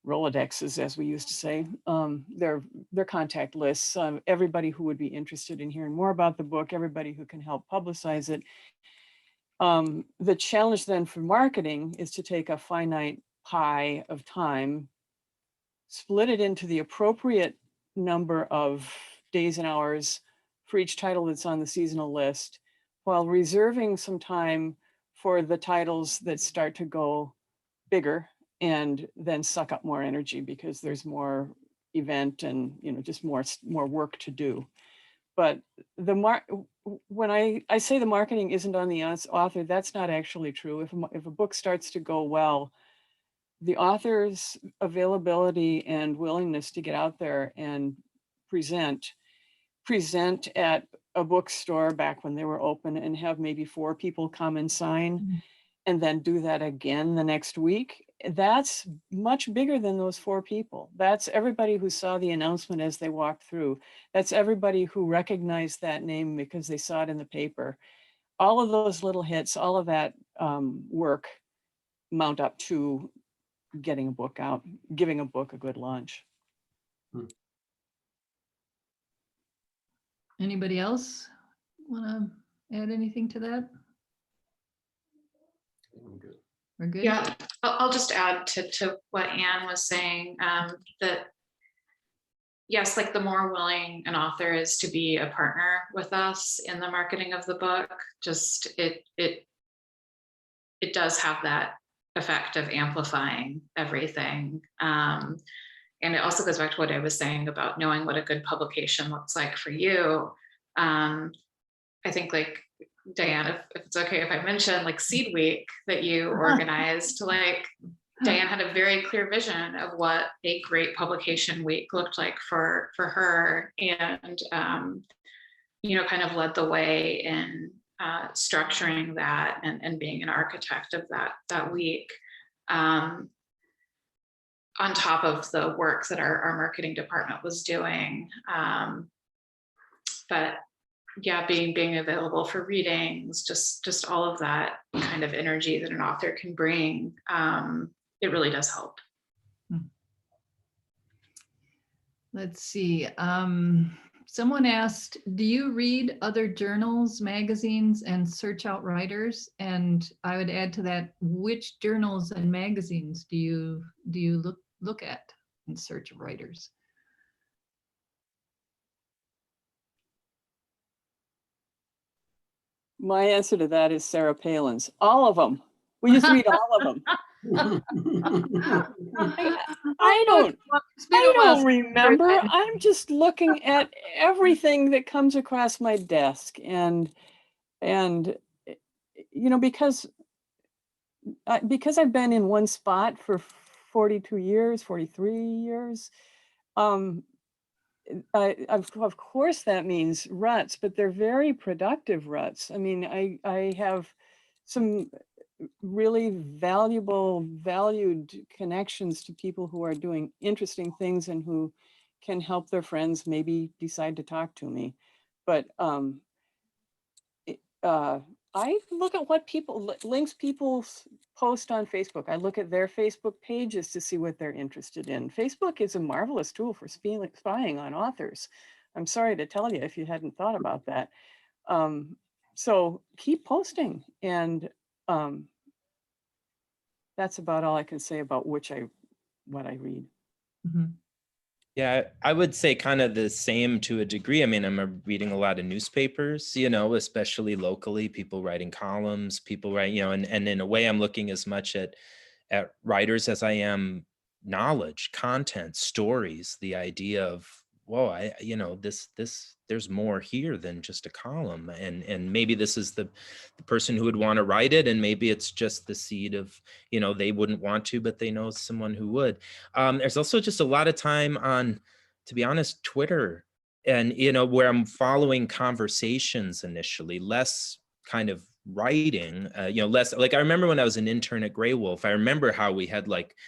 S2: Rolodexes, as we used to say, their contact lists, everybody who would be interested in hearing more about the book, everybody who can help publicize it. The challenge then for marketing is to take a finite pie of time, split it into the appropriate number of days and hours for each title that's on the seasonal list, while reserving some time for the titles that start to go bigger and then suck up more energy because there's more event and, you know, just more work to do. But when I say the marketing isn't on the author, that's not actually true. If a book starts to go well, the author's availability and willingness to get out there and present at a bookstore back when they were open and have maybe 4 people come and sign, and then do that again the next week, that's much bigger than those 4 people. That's everybody who saw the announcement as they walked through. That's everybody who recognized that name because they saw it in the paper. All of those little hits, all of that work mount up to getting a book out, giving a book a good launch.
S3: Anybody else want to add anything to that? We're good?
S4: Yeah, I'll just add to what Anne was saying, that yes, like the more willing an author is to be a partner with us in the marketing of the book, just it does have that effect of amplifying everything. And it also goes back to what I was saying about knowing what a good publication looks like for you. I think, like, Diane, if it's okay if I mention, like, Seed Week that you organized, like, Diane had a very clear vision of what a great publication week looked like for her, and you know, kind of led the way in structuring that and being an architect of that week, on top of the work that our marketing department was doing. But yeah, being available for readings, just all of that kind of energy that an author can bring, it really does help.
S3: Let's see. Someone asked, do you read other journals, magazines, and search out writers? And I would add to that, which journals and magazines do you look at in search of writers?
S2: My answer to that is Sarah Palin's. All of them. We just read all of them. I don't remember. I'm just looking at everything that comes across my desk, and you know, because I've been in one spot for 42 years, 43 years, of course that means ruts, but they're very productive ruts. I mean, I have some really valued connections to people who are doing interesting things and who can help their friends maybe decide to talk to me. But I look at what links people post on Facebook. I look at their Facebook pages to see what they're interested in. Facebook is a marvelous tool for spying on authors. I'm sorry to tell you if you hadn't thought about that. So keep posting, and that's about all I can say about what I read.
S3: Mm-hmm.
S6: Yeah, I would say kind of the same to a degree. I mean, I'm reading a lot of newspapers, you know, especially locally, people writing columns, people write, you know, and in a way I'm looking as much at writers as I am knowledge, content, stories, the idea of, whoa, you know, there's more here than just a column. And maybe this is the person who would want to write it. And maybe it's just the seed of, you know, they wouldn't want to, but they know someone who would. There's also just a lot of time on, to be honest, Twitter, and, you know, where I'm following conversations initially, less kind of writing, you know, less like, I remember when I was an intern at Grey Wolf, I remember how we had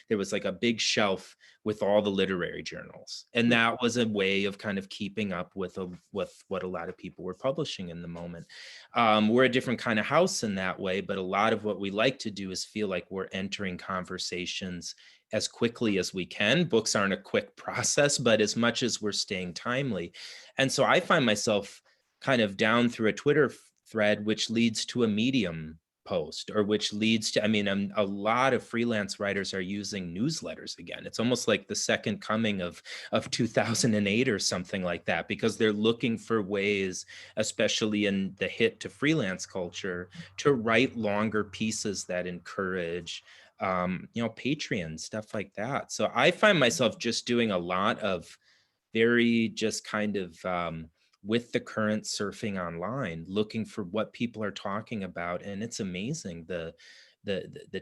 S6: there was like a big shelf with all the literary journals. And that was a way of kind of keeping up with what a lot of people were publishing in the moment. We're a different kind of house in that way, but a lot of what we like to do is feel like we're entering conversations as quickly as we can. Books aren't a quick process, but as much as we're staying timely. And so I find myself kind of down through a Twitter thread, which leads to a Medium post, or which leads to, I mean, a lot of freelance writers are using newsletters again. It's almost like the second coming of 2008 or something like that, because they're looking for ways, especially in the hit to freelance culture, to write longer pieces that encourage Patreon, stuff like that. So I find myself just doing a lot of very just kind of with the current surfing online, looking for what people are talking about. And it's amazing the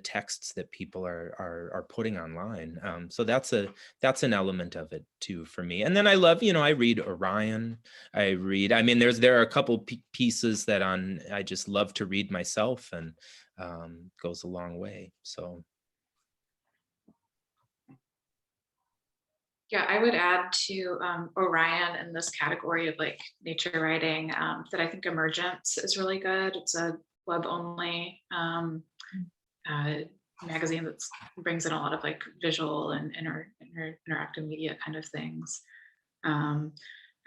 S6: texts that people are putting online. So that's an element of it too for me. And then I love, I read Orion. I mean, there are a couple pieces that I just love to read myself, and goes a long way. So.
S4: Yeah, I would add to Orion in this category of like nature writing, that I think Emergence is really good. It's a web only magazine that brings in a lot of like visual and interactive media kind of things. And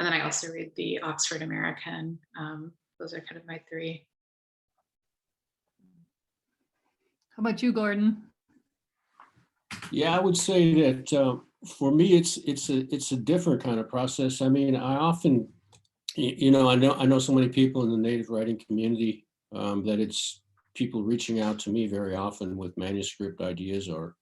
S4: then I also read the Oxford American. Those are kind of my three.
S3: How about you, Gordon?
S5: Yeah, I would say that for me, it's a different kind of process. I mean, I often, I know so many people in the native writing community that it's people reaching out to me very often with manuscript ideas, or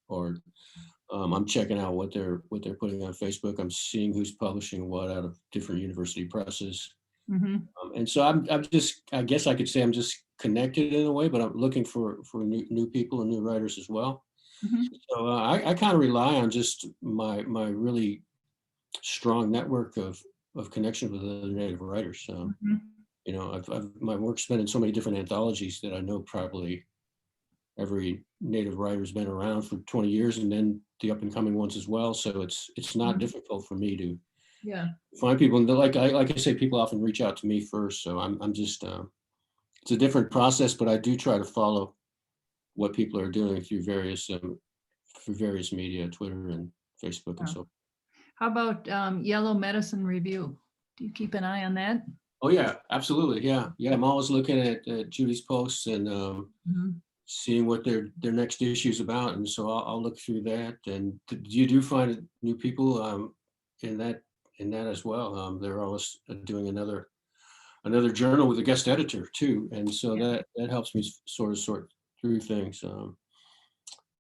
S5: I'm checking out what they're putting on Facebook. I'm seeing who's publishing what out of different university presses.
S3: Mm-hmm.
S5: And so I'm just, I guess I could say I'm just connected in a way, but I'm looking for new people and new writers as well.
S3: Mm-hmm.
S5: So I kind of rely on just my really strong network of connection with other native writers.
S3: Mm-hmm.
S5: My work's been in so many different anthologies that I know probably every native writer's been around for 20 years, and then the up and coming ones as well. So it's not difficult for me to find people. And like I say, people often reach out to me first. So I'm just, it's a different process, but I do try to follow what people are doing through various media, Twitter and Facebook and so.
S3: How about Yellow Medicine Review? Do you keep an eye on that?
S5: Oh yeah, absolutely. Yeah. I'm always looking at Judy's posts and seeing what their next issue is about, and so I'll look through that. And you do find new people in that as well. They're always doing another journal with a guest editor too, and so that helps me sort of sort through things.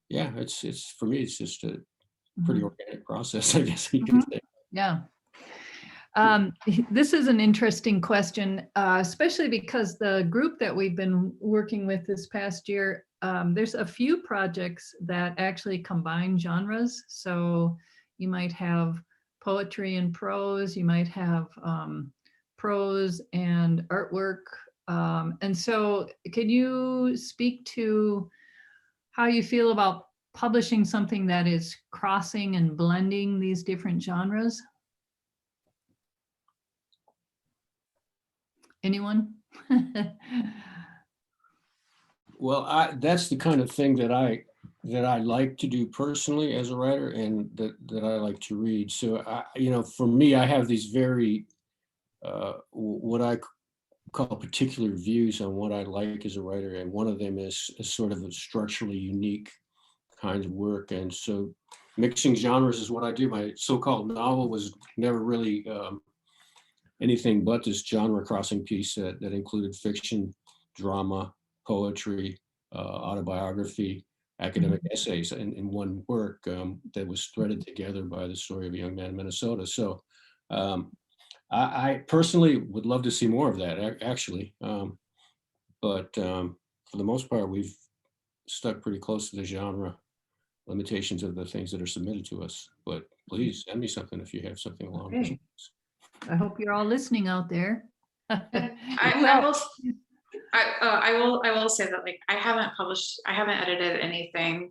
S5: Yeah, it's for me, it's just a pretty organic process, I guess you can say.
S3: Yeah. This is an interesting question, especially because the group that we've been working with this past year, there's a few projects that actually combine genres. So you might have poetry and prose, you might have prose and artwork. And so can you speak to how you feel about publishing something that is crossing and blending these different genres? Anyone?
S5: Well, that's the kind of thing that I like to do personally as a writer, and that I like to read. So for me, I have these very what I call particular views on what I like as a writer, and one of them is sort of a structurally unique kind of work. And so mixing genres is what I do. My so-called novel was never really anything but this genre crossing piece that included fiction, drama, poetry, autobiography, academic essays in one work that was threaded together by the story of a young man in Minnesota. So I personally would love to see more of that, actually. But for the most part, we've stuck pretty close to the genre limitations of the things that are submitted to us. But please send me something if you have something along those lines.
S3: I hope you're all listening out there.
S4: I will say that, like, I haven't edited anything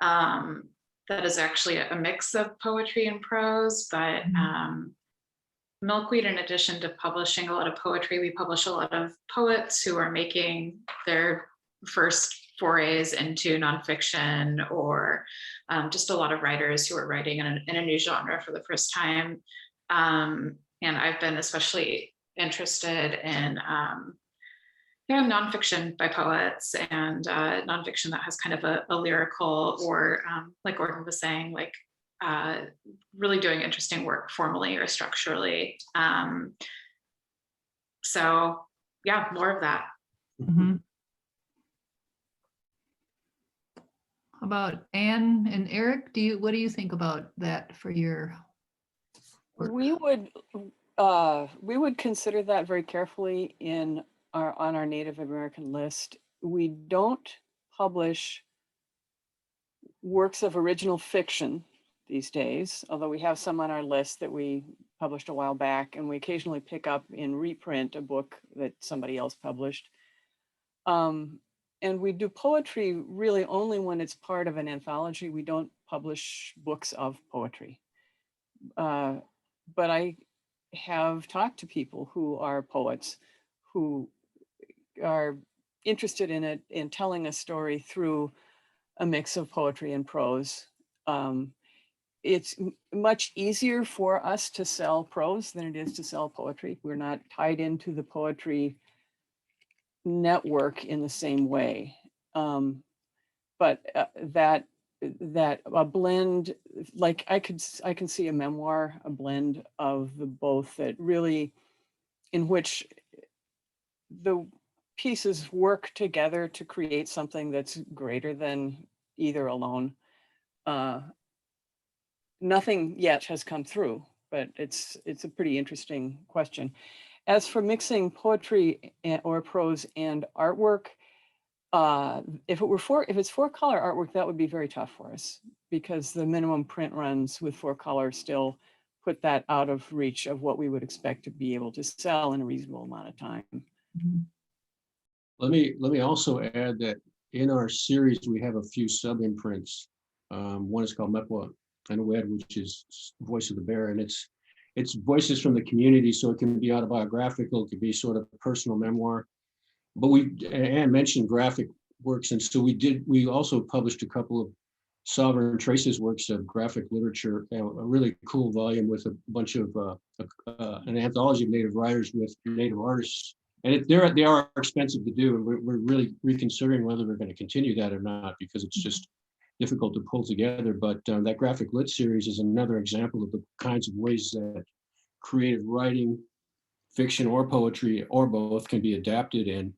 S4: that is actually a mix of poetry and prose, but Milkweed, in addition to publishing a lot of poetry, we publish a lot of poets who are making their first forays into nonfiction, or just a lot of writers who are writing in a new genre for the first time. And I've been especially interested in Yeah, nonfiction by poets, and nonfiction that has kind of a lyrical, or like Gordon was saying, like really doing interesting work formally or structurally. So yeah, more of that.
S3: Mhm. How about Anne and Eric? What do you think about that for your work?
S2: We would consider that very carefully on our Native American list. We don't publish works of original fiction these days, although we have some on our list that we published a while back, and we occasionally pick up in reprint a book that somebody else published. And we do poetry really only when it's part of an anthology. We don't publish books of poetry. But I have talked to people who are poets who are interested in it, in telling a story through a mix of poetry and prose. It's much easier for us to sell prose than it is to sell poetry. We're not tied into the poetry network in the same way. But that a blend, like I can see a memoir, a blend of the both, that really, in which the pieces work together to create something that's greater than either alone. Nothing yet has come through, but it's a pretty interesting question. As for mixing poetry or prose and artwork, if it's 4-color artwork, that would be very tough for us, because the minimum print runs with 4-color still put that out of reach of what we would expect to be able to sell in a reasonable amount of time.
S3: Mhm.
S5: Let me also add that in our series, we have a few sub-imprints. One is called Mepwa and Wed, which is Voice of the Bear, and it's voices from the community, so it can be autobiographical, it could be sort of a personal memoir. But Anne mentioned graphic works, and so we also published a couple of Sovereign Traces works of graphic literature, a really cool volume with a bunch of an anthology of Native writers with Native artists. And they are expensive to do, and we're really reconsidering whether we're going to continue that or not, because it's just difficult to pull together. But that graphic lit series is another example of the kinds of ways that creative writing, fiction or poetry or both, can be adapted and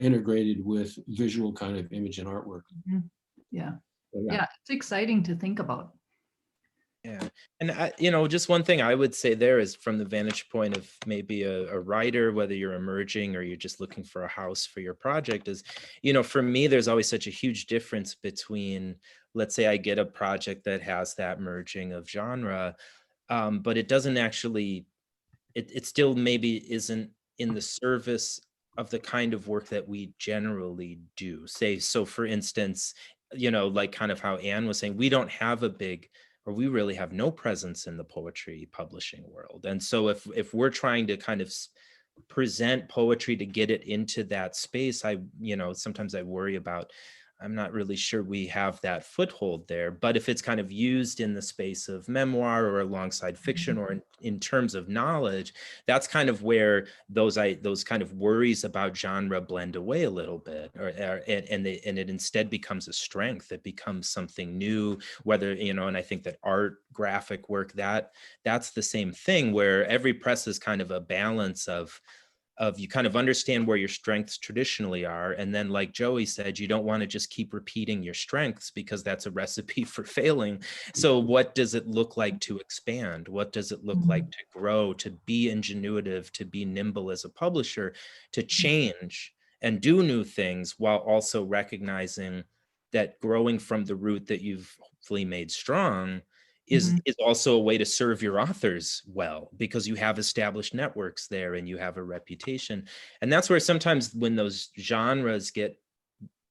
S5: integrated with visual kind of image and artwork.
S3: Mhm. Yeah.
S5: So,
S3: Yeah, it's exciting to think about.
S6: Yeah. And just one thing I would say there is, from the vantage point of maybe a writer, whether you're emerging or you're just looking for a house for your project, is, for me, there's always such a huge difference between, let's say I get a project that has that merging of genre, but it doesn't actually, it still maybe isn't in the service of the kind of work that we generally do. So for instance, like kind of how Anne was saying, we don't have we really have no presence in the poetry publishing world. And so if we're trying to kind of present poetry to get it into that space, sometimes I worry about, I'm not really sure we have that foothold there. But if it's kind of used in the space of memoir or alongside fiction, or in terms of knowledge, that's kind of where those kind of worries about genre blend away a little bit, and it instead becomes a strength. It becomes something new, whether, and I think that art, graphic work, that's the same thing, where every press is kind of a balance of you kind of understand where your strengths traditionally are. And then, like Joey said, you don't want to just keep repeating your strengths, because that's a recipe for failing. So what does it look like to expand? What does it look like to grow, to be ingenuitive, to be nimble as a publisher, to change and do new things, while also recognizing that growing from the root that you've hopefully made strong is also a way to serve your authors well, because you have established networks there and you have a reputation. And that's where sometimes when those genres get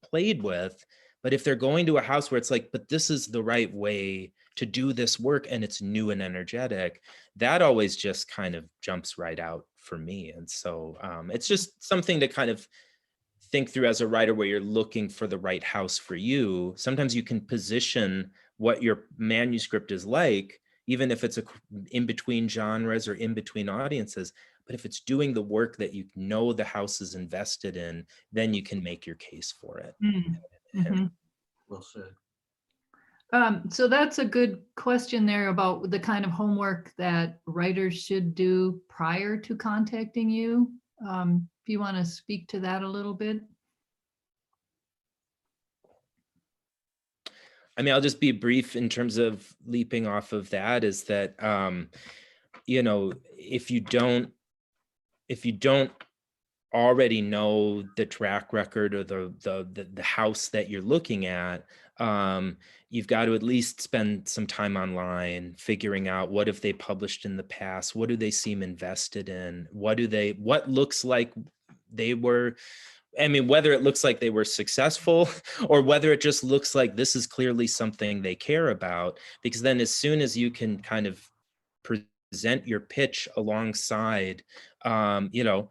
S6: played with, but if they're going to a house where it's like, but this is the right way to do this work and it's new and energetic, that always just kind of jumps right out for me. And so it's just something to kind of think through as a writer, where you're looking for the right house for you. Sometimes you can position what your manuscript is like, even if it's in between genres or in between audiences. But if it's doing the work that you know the house is invested in, then you can make your case for it.
S3: Mhm.
S5: Well said.
S3: So that's a good question there about the kind of homework that writers should do prior to contacting you. If you want to speak to that a little bit.
S6: I mean, I'll just be brief in terms of leaping off of that, is that, you know, if you don't already know the track record or the house that you're looking at, you've got to at least spend some time online figuring out what have they published in the past, what do they seem invested in, what looks like they were, I mean, whether it looks like they were successful or whether it just looks like this is clearly something they care about. Because then as soon as you can kind of present your pitch alongside, you know,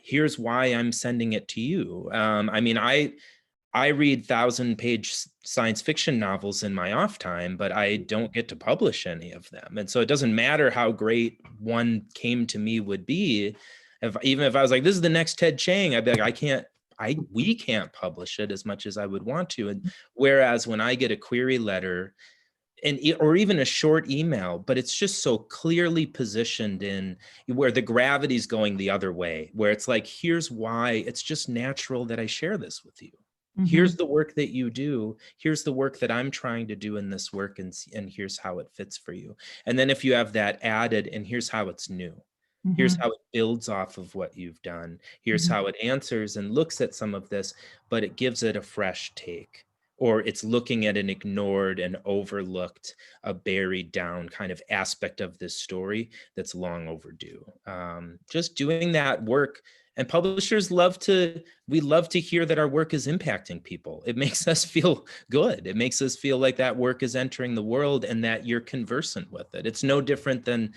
S6: here's why I'm sending it to you. I mean, I read 1,000-page science fiction novels in my off time, but I don't get to publish any of them. And so it doesn't matter how great one came to me would be. Even if I was like, this is the next Ted Chiang, I'd be like, we can't publish it as much as I would want to. And whereas when I get a query letter or even a short email, but it's just so clearly positioned in where the gravity's going the other way, where it's like, here's why it's just natural that I share this with you. Here's the work that you do. Here's the work that I'm trying to do in this work, and here's how it fits for you. And then if you have that added, and here's how it's new. Here's how it builds off of what you've done. Here's how it answers and looks at some of this, but it gives it a fresh take, or it's looking at an ignored and overlooked, a buried down kind of aspect of this story that's long overdue. Just doing that work. And publishers love to hear that our work is impacting people. It makes us feel good. It makes us feel like that work is entering the world and that you're conversant with it. It's no different than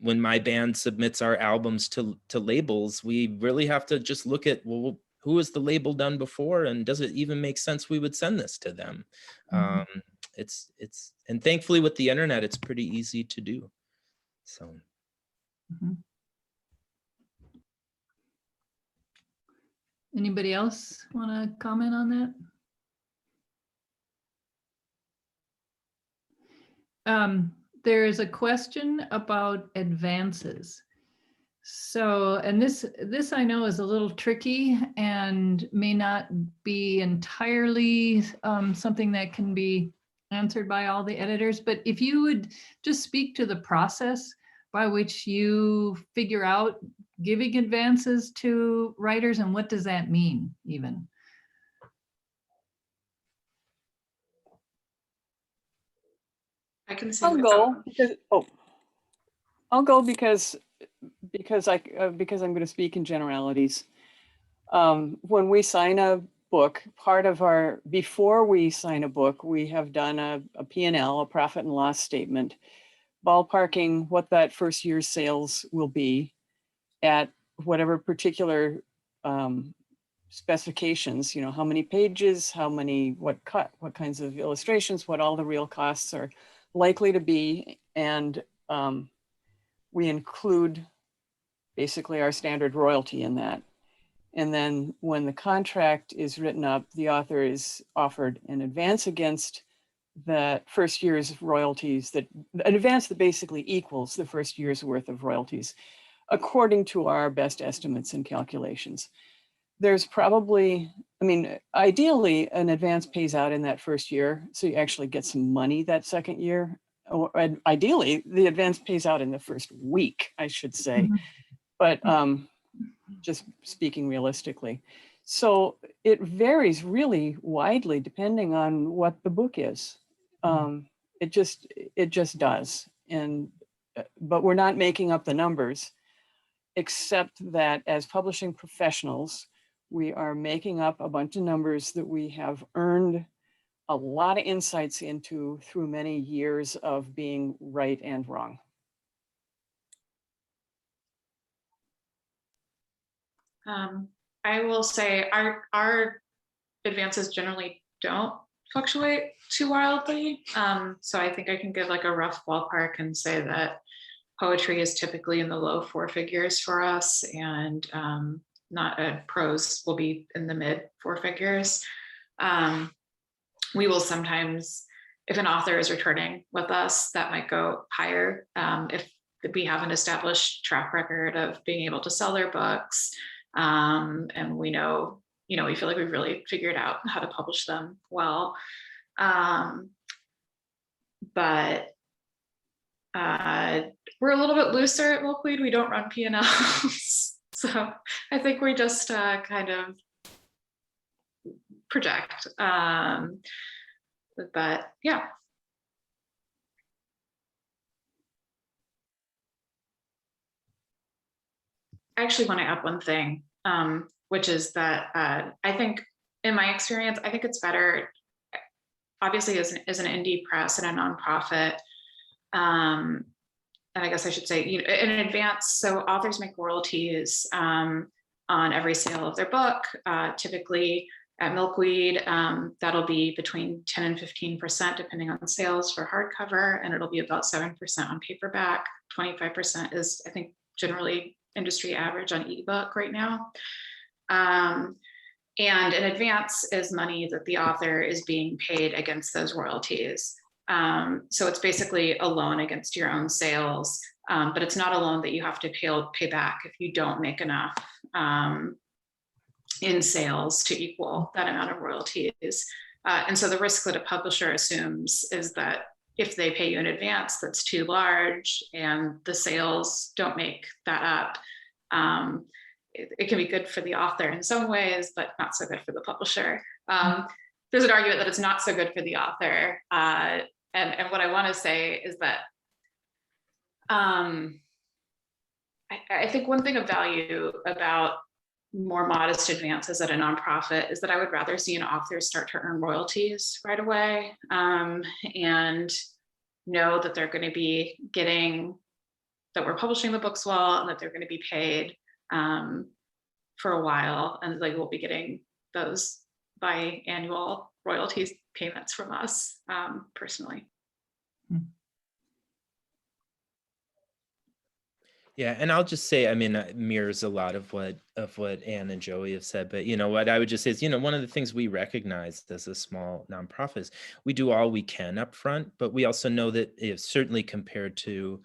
S6: when my band submits our albums to labels. We really have to just look at, well, who has the label done before, and does it even make sense we would send this to them? It's and thankfully with the internet, it's pretty easy to do. So.
S3: Anybody else want to comment on that? There is a question about advances. So, and this I know is a little tricky and may not be entirely something that can be answered by all the editors, but if you would just speak to the process by which you figure out giving advances to writers, and what does that mean even?
S4: I can say
S2: I'll go because I'm going to speak in generalities. When we sign a book, before we sign a book, we have done a P&L, a profit and loss statement, ballparking what that first year's sales will be at whatever particular specifications, you know, how many pages, what kinds of illustrations, what all the real costs are likely to be. And we include basically our standard royalty in that. And then when the contract is written up, the author is offered an advance against that first year's royalties, an advance that basically equals the first year's worth of royalties, according to our best estimates and calculations. There's probably, I mean, ideally an advance pays out in that first year, so you actually get some money that second year. Or ideally, the advance pays out in the first week, I should say. But just speaking realistically. So it varies really widely depending on what the book is. It just does. But we're not making up the numbers, except that as publishing professionals, we are making up a bunch of numbers that we have earned a lot of insights into through many years of being right and wrong.
S4: I will say our advances generally don't fluctuate too wildly. So I think I can give like a rough ballpark and say that poetry is typically in the low 4 figures for us, and prose will be in the mid 4 figures. We will sometimes, if an author is returning with us, that might go higher. If we have an established track record of being able to sell their books, and we know, we feel like we've really figured out how to publish them well. But we're a little bit looser at Milkweed. We don't run P&Ls. So I think we just kind of project. But yeah. I actually want to add one thing, which is that I think, in my experience, I think it's better, obviously as an indie press and a nonprofit, and I guess I should say, in advance, so authors make royalties on every sale of their book. Typically at Milkweed, that'll be between 10 and 15%, depending on sales for hardcover, and it'll be about 7% on paperback. 25% is, I think, generally industry average on ebook right now. And in advance is money that the author is being paid against those royalties. So it's basically a loan against your own sales, but it's not a loan that you have to pay back if you don't make enough in sales to equal that amount of royalties. And so the risk that a publisher assumes is that if they pay you in advance, that's too large and the sales don't make that up. It can be good for the author in some ways, but not so good for the publisher. There's an argument that it's not so good for the author. And what I want to say is that I think one thing of value about more modest advances at a nonprofit is that I would rather see an author start to earn royalties right away, and know that they're going to be getting, that we're publishing the books well, and that they're going to be paid for a while, and they will be getting those biannual royalties payments from us personally.
S6: Yeah, and I'll just say, I mean, it mirrors a lot of what Anne and Joey have said, but what I would just say is, one of the things we recognize as a small nonprofit is we do all we can up front, but we also know that certainly compared to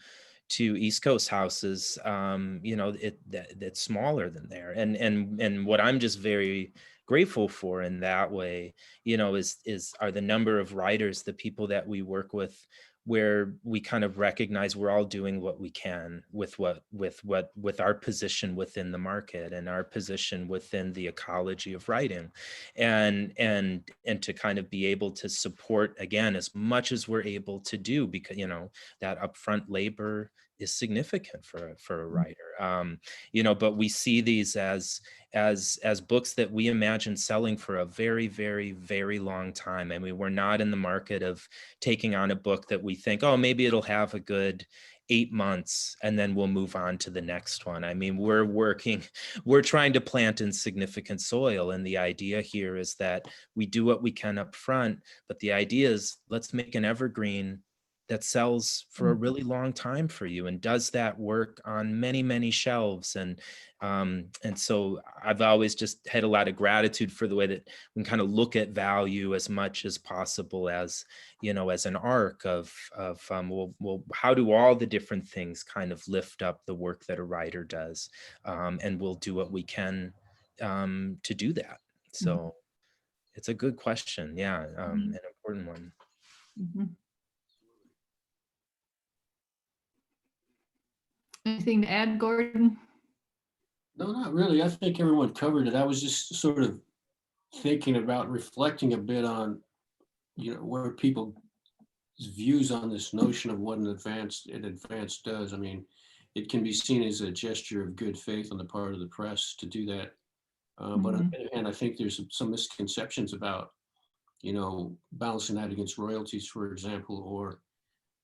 S6: East Coast houses, it's smaller than there, and what I'm just very grateful for in that way, are the number of writers, the people that we work with, where we kind of recognize we're all doing what we can with our position within the market and our position within the ecology of writing, and to kind of be able to support, again, as much as we're able to do, because that upfront labor is significant for a writer, but we see these as books that we imagine selling for a very, very, very long time. I mean, we're not in the market of taking on a book that we think, oh, maybe it'll have a good 8 months and then we'll move on to the next one. I mean, we're trying to plant in significant soil. And the idea here is that we do what we can up front, but the idea is let's make an evergreen that sells for a really long time for you and does that work on many, many shelves. And so I've always just had a lot of gratitude for the way that we can kind of look at value as much as possible as, as an arc of well, how do all the different things kind of lift up the work that a writer does? And we'll do what we can to do that. So it's a good question. Yeah, an important one.
S3: Mm-hmm. Anything to add, Gordon?
S5: No, not really. I think everyone covered it. I was just sort of thinking about reflecting a bit on, where people's views on this notion of what an advance does. I mean, it can be seen as a gesture of good faith on the part of the press to do that. But on the other hand, I think there's some misconceptions about, balancing that against royalties, for example, or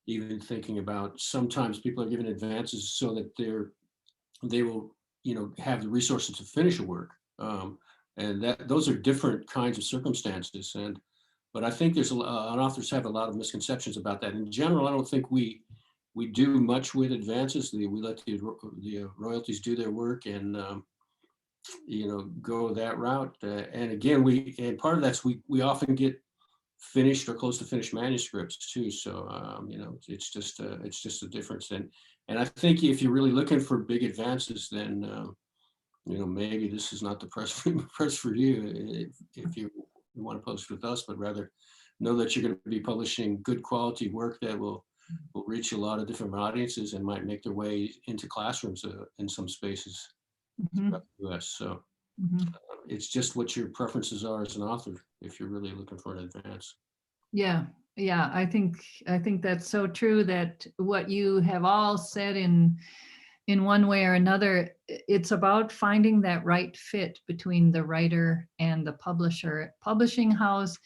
S5: even thinking about sometimes people are given advances so that they will, have the resources to finish a work. And those are different kinds of circumstances. And But I think there's authors have a lot of misconceptions about that. In general, I don't think we do much with advances. We let the royalties do their work and go that route. And again, and part of that's we often get finished or close to finished manuscripts too. So it's just a difference. And I think if you're really looking for big advances, then maybe this is not the press for you if you want to post with us, but rather know that you're going to be publishing good quality work that will reach a lot of different audiences and might make their way into classrooms in some spaces throughout the US. So it's just what your preferences are as an author if you're really looking for an advance.
S3: Yeah, I think that's so true, that what you have all said in one way or another, it's about finding that right fit between the writer and the publishing house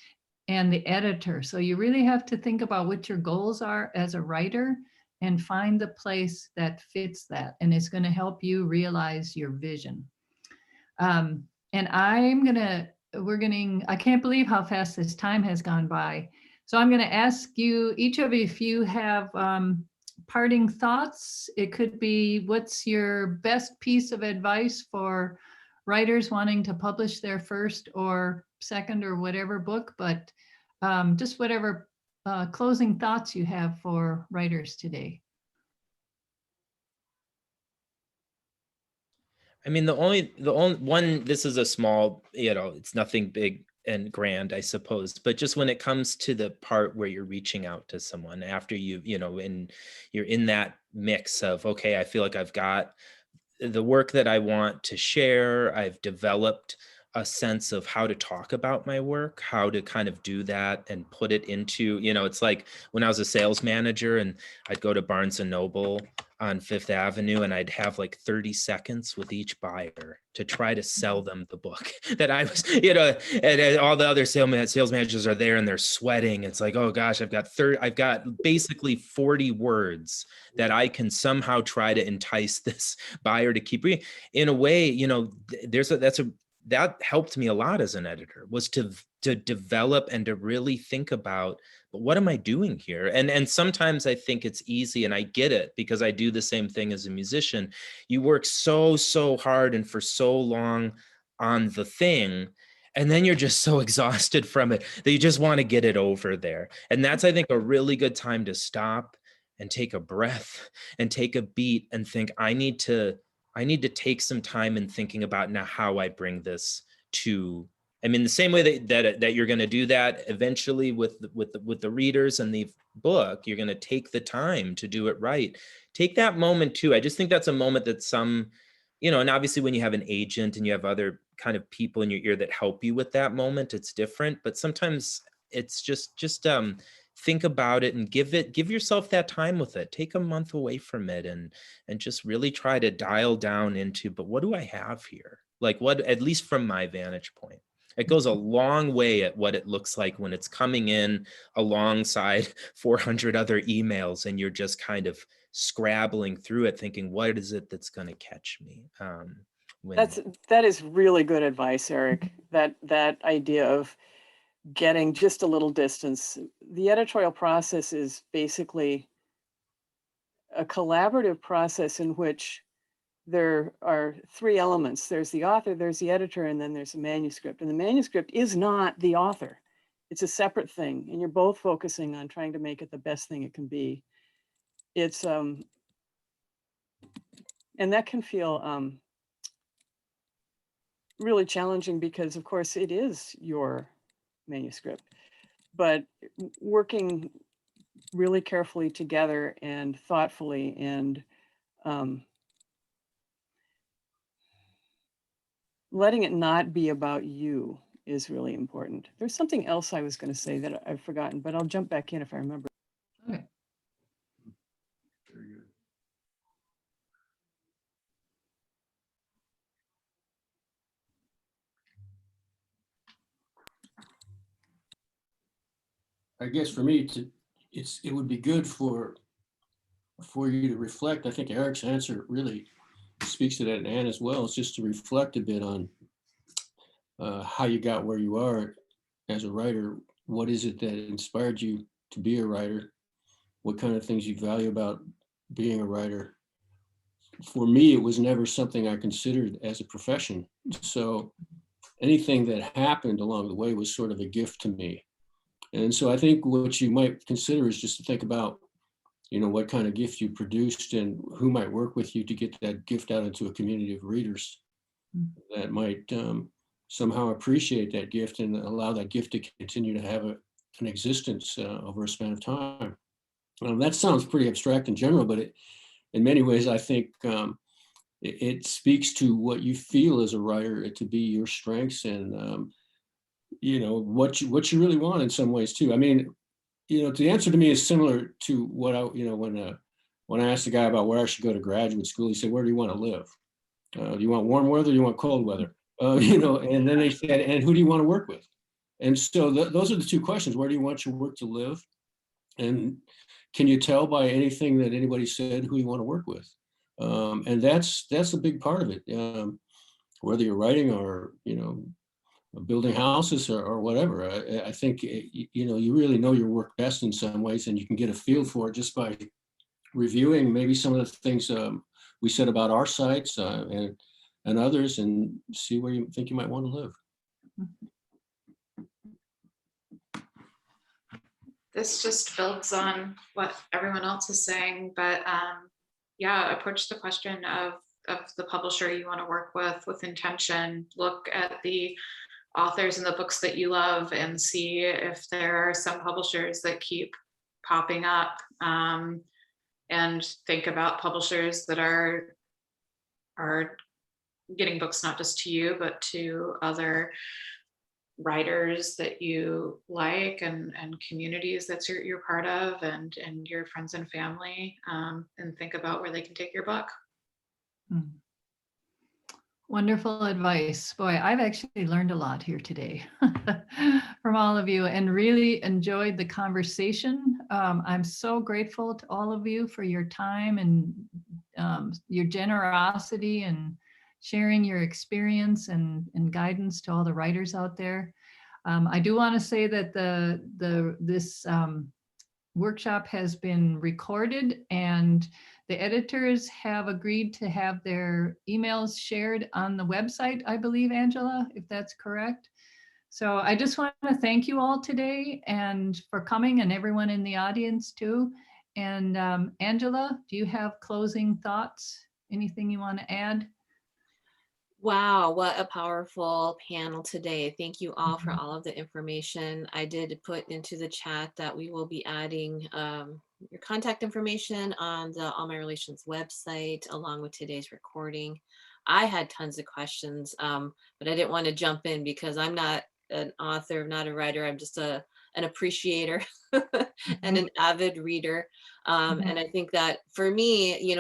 S3: and the editor. So you really have to think about what your goals are as a writer and find the place that fits that, and it's going to help you realize your vision. And I can't believe how fast this time has gone by. So I'm going to ask you, each of you, if you have parting thoughts. It could be, what's your best piece of advice for writers wanting to publish their first or second or whatever book, but just whatever closing thoughts you have for writers today.
S6: I mean, the only one, this is a small, it's nothing big and grand, I suppose, but just when it comes to the part where you're reaching out to someone after and you're in that mix of, okay, I feel like I've got the work that I want to share. I've developed a sense of how to talk about my work, how to kind of do that and put it into, it's like when I was a sales manager and I'd go to Barnes and Noble on Fifth Avenue and I'd have like 30 seconds with each buyer to try to sell them the book that I was, and all the other sales managers are there and they're sweating. It's like, oh gosh, I've got basically 40 words that I can somehow try to entice this buyer to keep reading. In a way, that helped me a lot as an editor, was to develop and to really think about, but what am I doing here? And sometimes I think it's easy, and I get it because I do the same thing as a musician. You work so hard and for so long on the thing, and then you're just so exhausted from it that you just want to get it over there. And that's, I think, a really good time to stop and take a breath and take a beat and think, I need to take some time in thinking about now how I bring this to, I mean, the same way that you're going to do that eventually with the readers and the book, you're going to take the time to do it right. Take that moment too. I just think that's a moment that some, and obviously when you have an agent and you have other kind of people in your ear that help you with that moment, it's different. But sometimes it's just think about it and give yourself that time with it. Take a month away from it and just really try to dial down into, but what do I have here? Like, what, at least from my vantage point, it goes a long way at what it looks like when it's coming in alongside 400 other emails and you're just kind of scrabbling through it thinking, what is it that's going to catch me?
S2: That is really good advice, Erik. That idea of getting just a little distance. The editorial process is basically a collaborative process in which there are three elements. There's the author, there's the editor, and then there's a manuscript. And the manuscript is not the author. It's a separate thing. And you're both focusing on trying to make it the best thing it can be. It's, and that can feel really challenging because, of course, it is your manuscript, but working really carefully together and thoughtfully and letting it not be about you is really important. There's something else I was going to say that I've forgotten, but I'll jump back in if I remember.
S3: Okay.
S5: Very good. I guess for me, it would be good for you to reflect. I think Erik's answer really speaks to that, and Anne as well. It's just to reflect a bit on how you got where you are as a writer, what is it that inspired you to be a writer? What kind of things you value about being a writer? For me, it was never something I considered as a profession. So anything that happened along the way was sort of a gift to me. And so I think what you might consider is just to think about, what kind of gift you produced and who might work with you to get that gift out into a community of readers that might somehow appreciate that gift and allow that gift to continue to have an existence over a span of time. That sounds pretty abstract in general, but in many ways, I think it speaks to what you feel as a writer to be your strengths and what you really want in some ways too. I mean, the answer to me is similar to what when I asked the guy about where I should go to graduate school, he said, "Where do you want to live? Do you want warm weather? Or do you want cold weather?" And then they said, "And who do you want to work with?" And so those are the two questions. Where do you want your work to live? And can you tell by anything that anybody said who you want to work with? And that's a big part of it. Whether you're writing or, building houses or whatever, I think, you really know your work best in some ways, and you can get a feel for it just by reviewing maybe some of the things we said about our sites and others, and see where you think you might want to live.
S4: This just builds on what everyone else is saying, but approach the question of the publisher you want to work with intention. Look at the authors and the books that you love and see if there are some publishers that keep popping up, and think about publishers that are getting books not just to you, but to other writers that you like and communities that you're part of and your friends and family, and think about where they can take your book.
S3: Wonderful advice. Boy, I've actually learned a lot here today from all of you and really enjoyed the conversation. I'm so grateful to all of you for your time and your generosity and sharing your experience and guidance to all the writers out there. I do want to say that this workshop has been recorded, and the editors have agreed to have their emails shared on the website, I believe, Angela, if that's correct. So I just want to thank you all today and for coming, and everyone in the audience too. And Angela, do you have closing thoughts? Anything you want to add?
S1: Wow, what a powerful panel today. Thank you all for all of the information. I did put into the chat that we will be adding your contact information on the All My Relations website along with today's recording. I had tons of questions, but I didn't want to jump in because I'm not an author, not a writer. I'm just an appreciator and an avid reader. And I think that for me,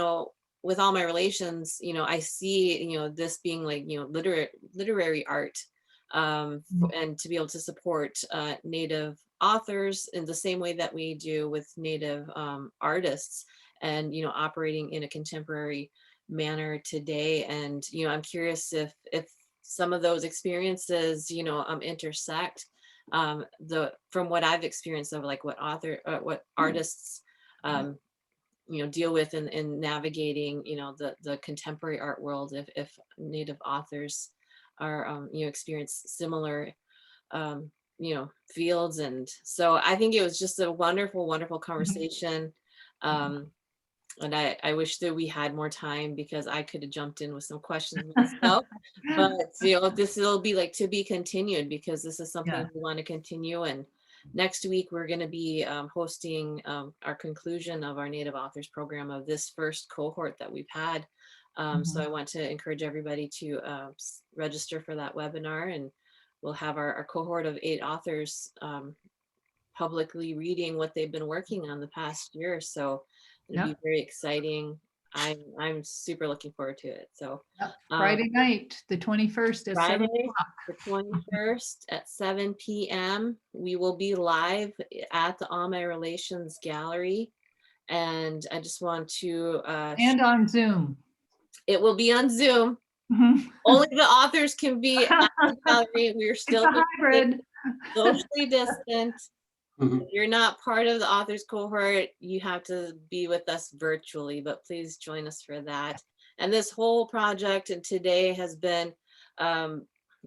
S1: with All My Relations, I see, this being like, literary art, and to be able to support Native authors in the same way that we do with Native artists, and, operating in a contemporary manner today. And, I'm curious if some of those experiences, intersect from what I've experienced of like what artists, deal with in navigating, the contemporary art world, if Native authors are, experience similar, fields. And so I think it was just a wonderful, wonderful conversation. And I wish that we had more time because I could have jumped in with some questions myself, but this will be like to be continued because this is something we want to continue. And next week, we're going to be hosting our conclusion of our Native Authors program of this first cohort that we've had. So I want to encourage everybody to register for that webinar, and we'll have our cohort of 8 authors publicly reading what they've been working on the past year. So it'll be very exciting. I'm super looking forward to it. So
S3: Friday night, the 21st at 7 o'clock.
S1: The 21st at 7 p.m. We will be live at the All My Relations Gallery. And I just want to
S3: and on Zoom.
S1: It will be on Zoom. Only the authors can be at the gallery. We're still
S3: hybrid.
S1: socially distant.
S5: Mhm.
S1: If you're not part of the authors cohort, you have to be with us virtually, but please join us for that. And this whole project and today has been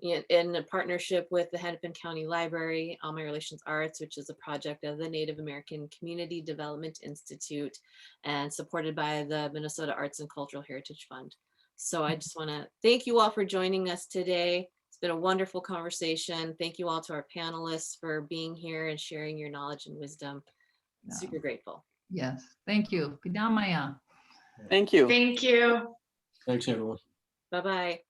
S1: in a partnership with the Hennepin County Library, All My Relations Arts, which is a project of the Native American Community Development Institute and supported by the Minnesota Arts and Cultural Heritage Fund. So I just want to thank you all for joining us today. It's been a wonderful conversation. Thank you all to our panelists for being here and sharing your knowledge and wisdom.
S3: No.
S1: Super grateful.
S3: Yes, thank you. Pidamaya.
S2: Thank you.
S4: Thank you.
S5: Thanks, everyone.
S1: Bye-bye.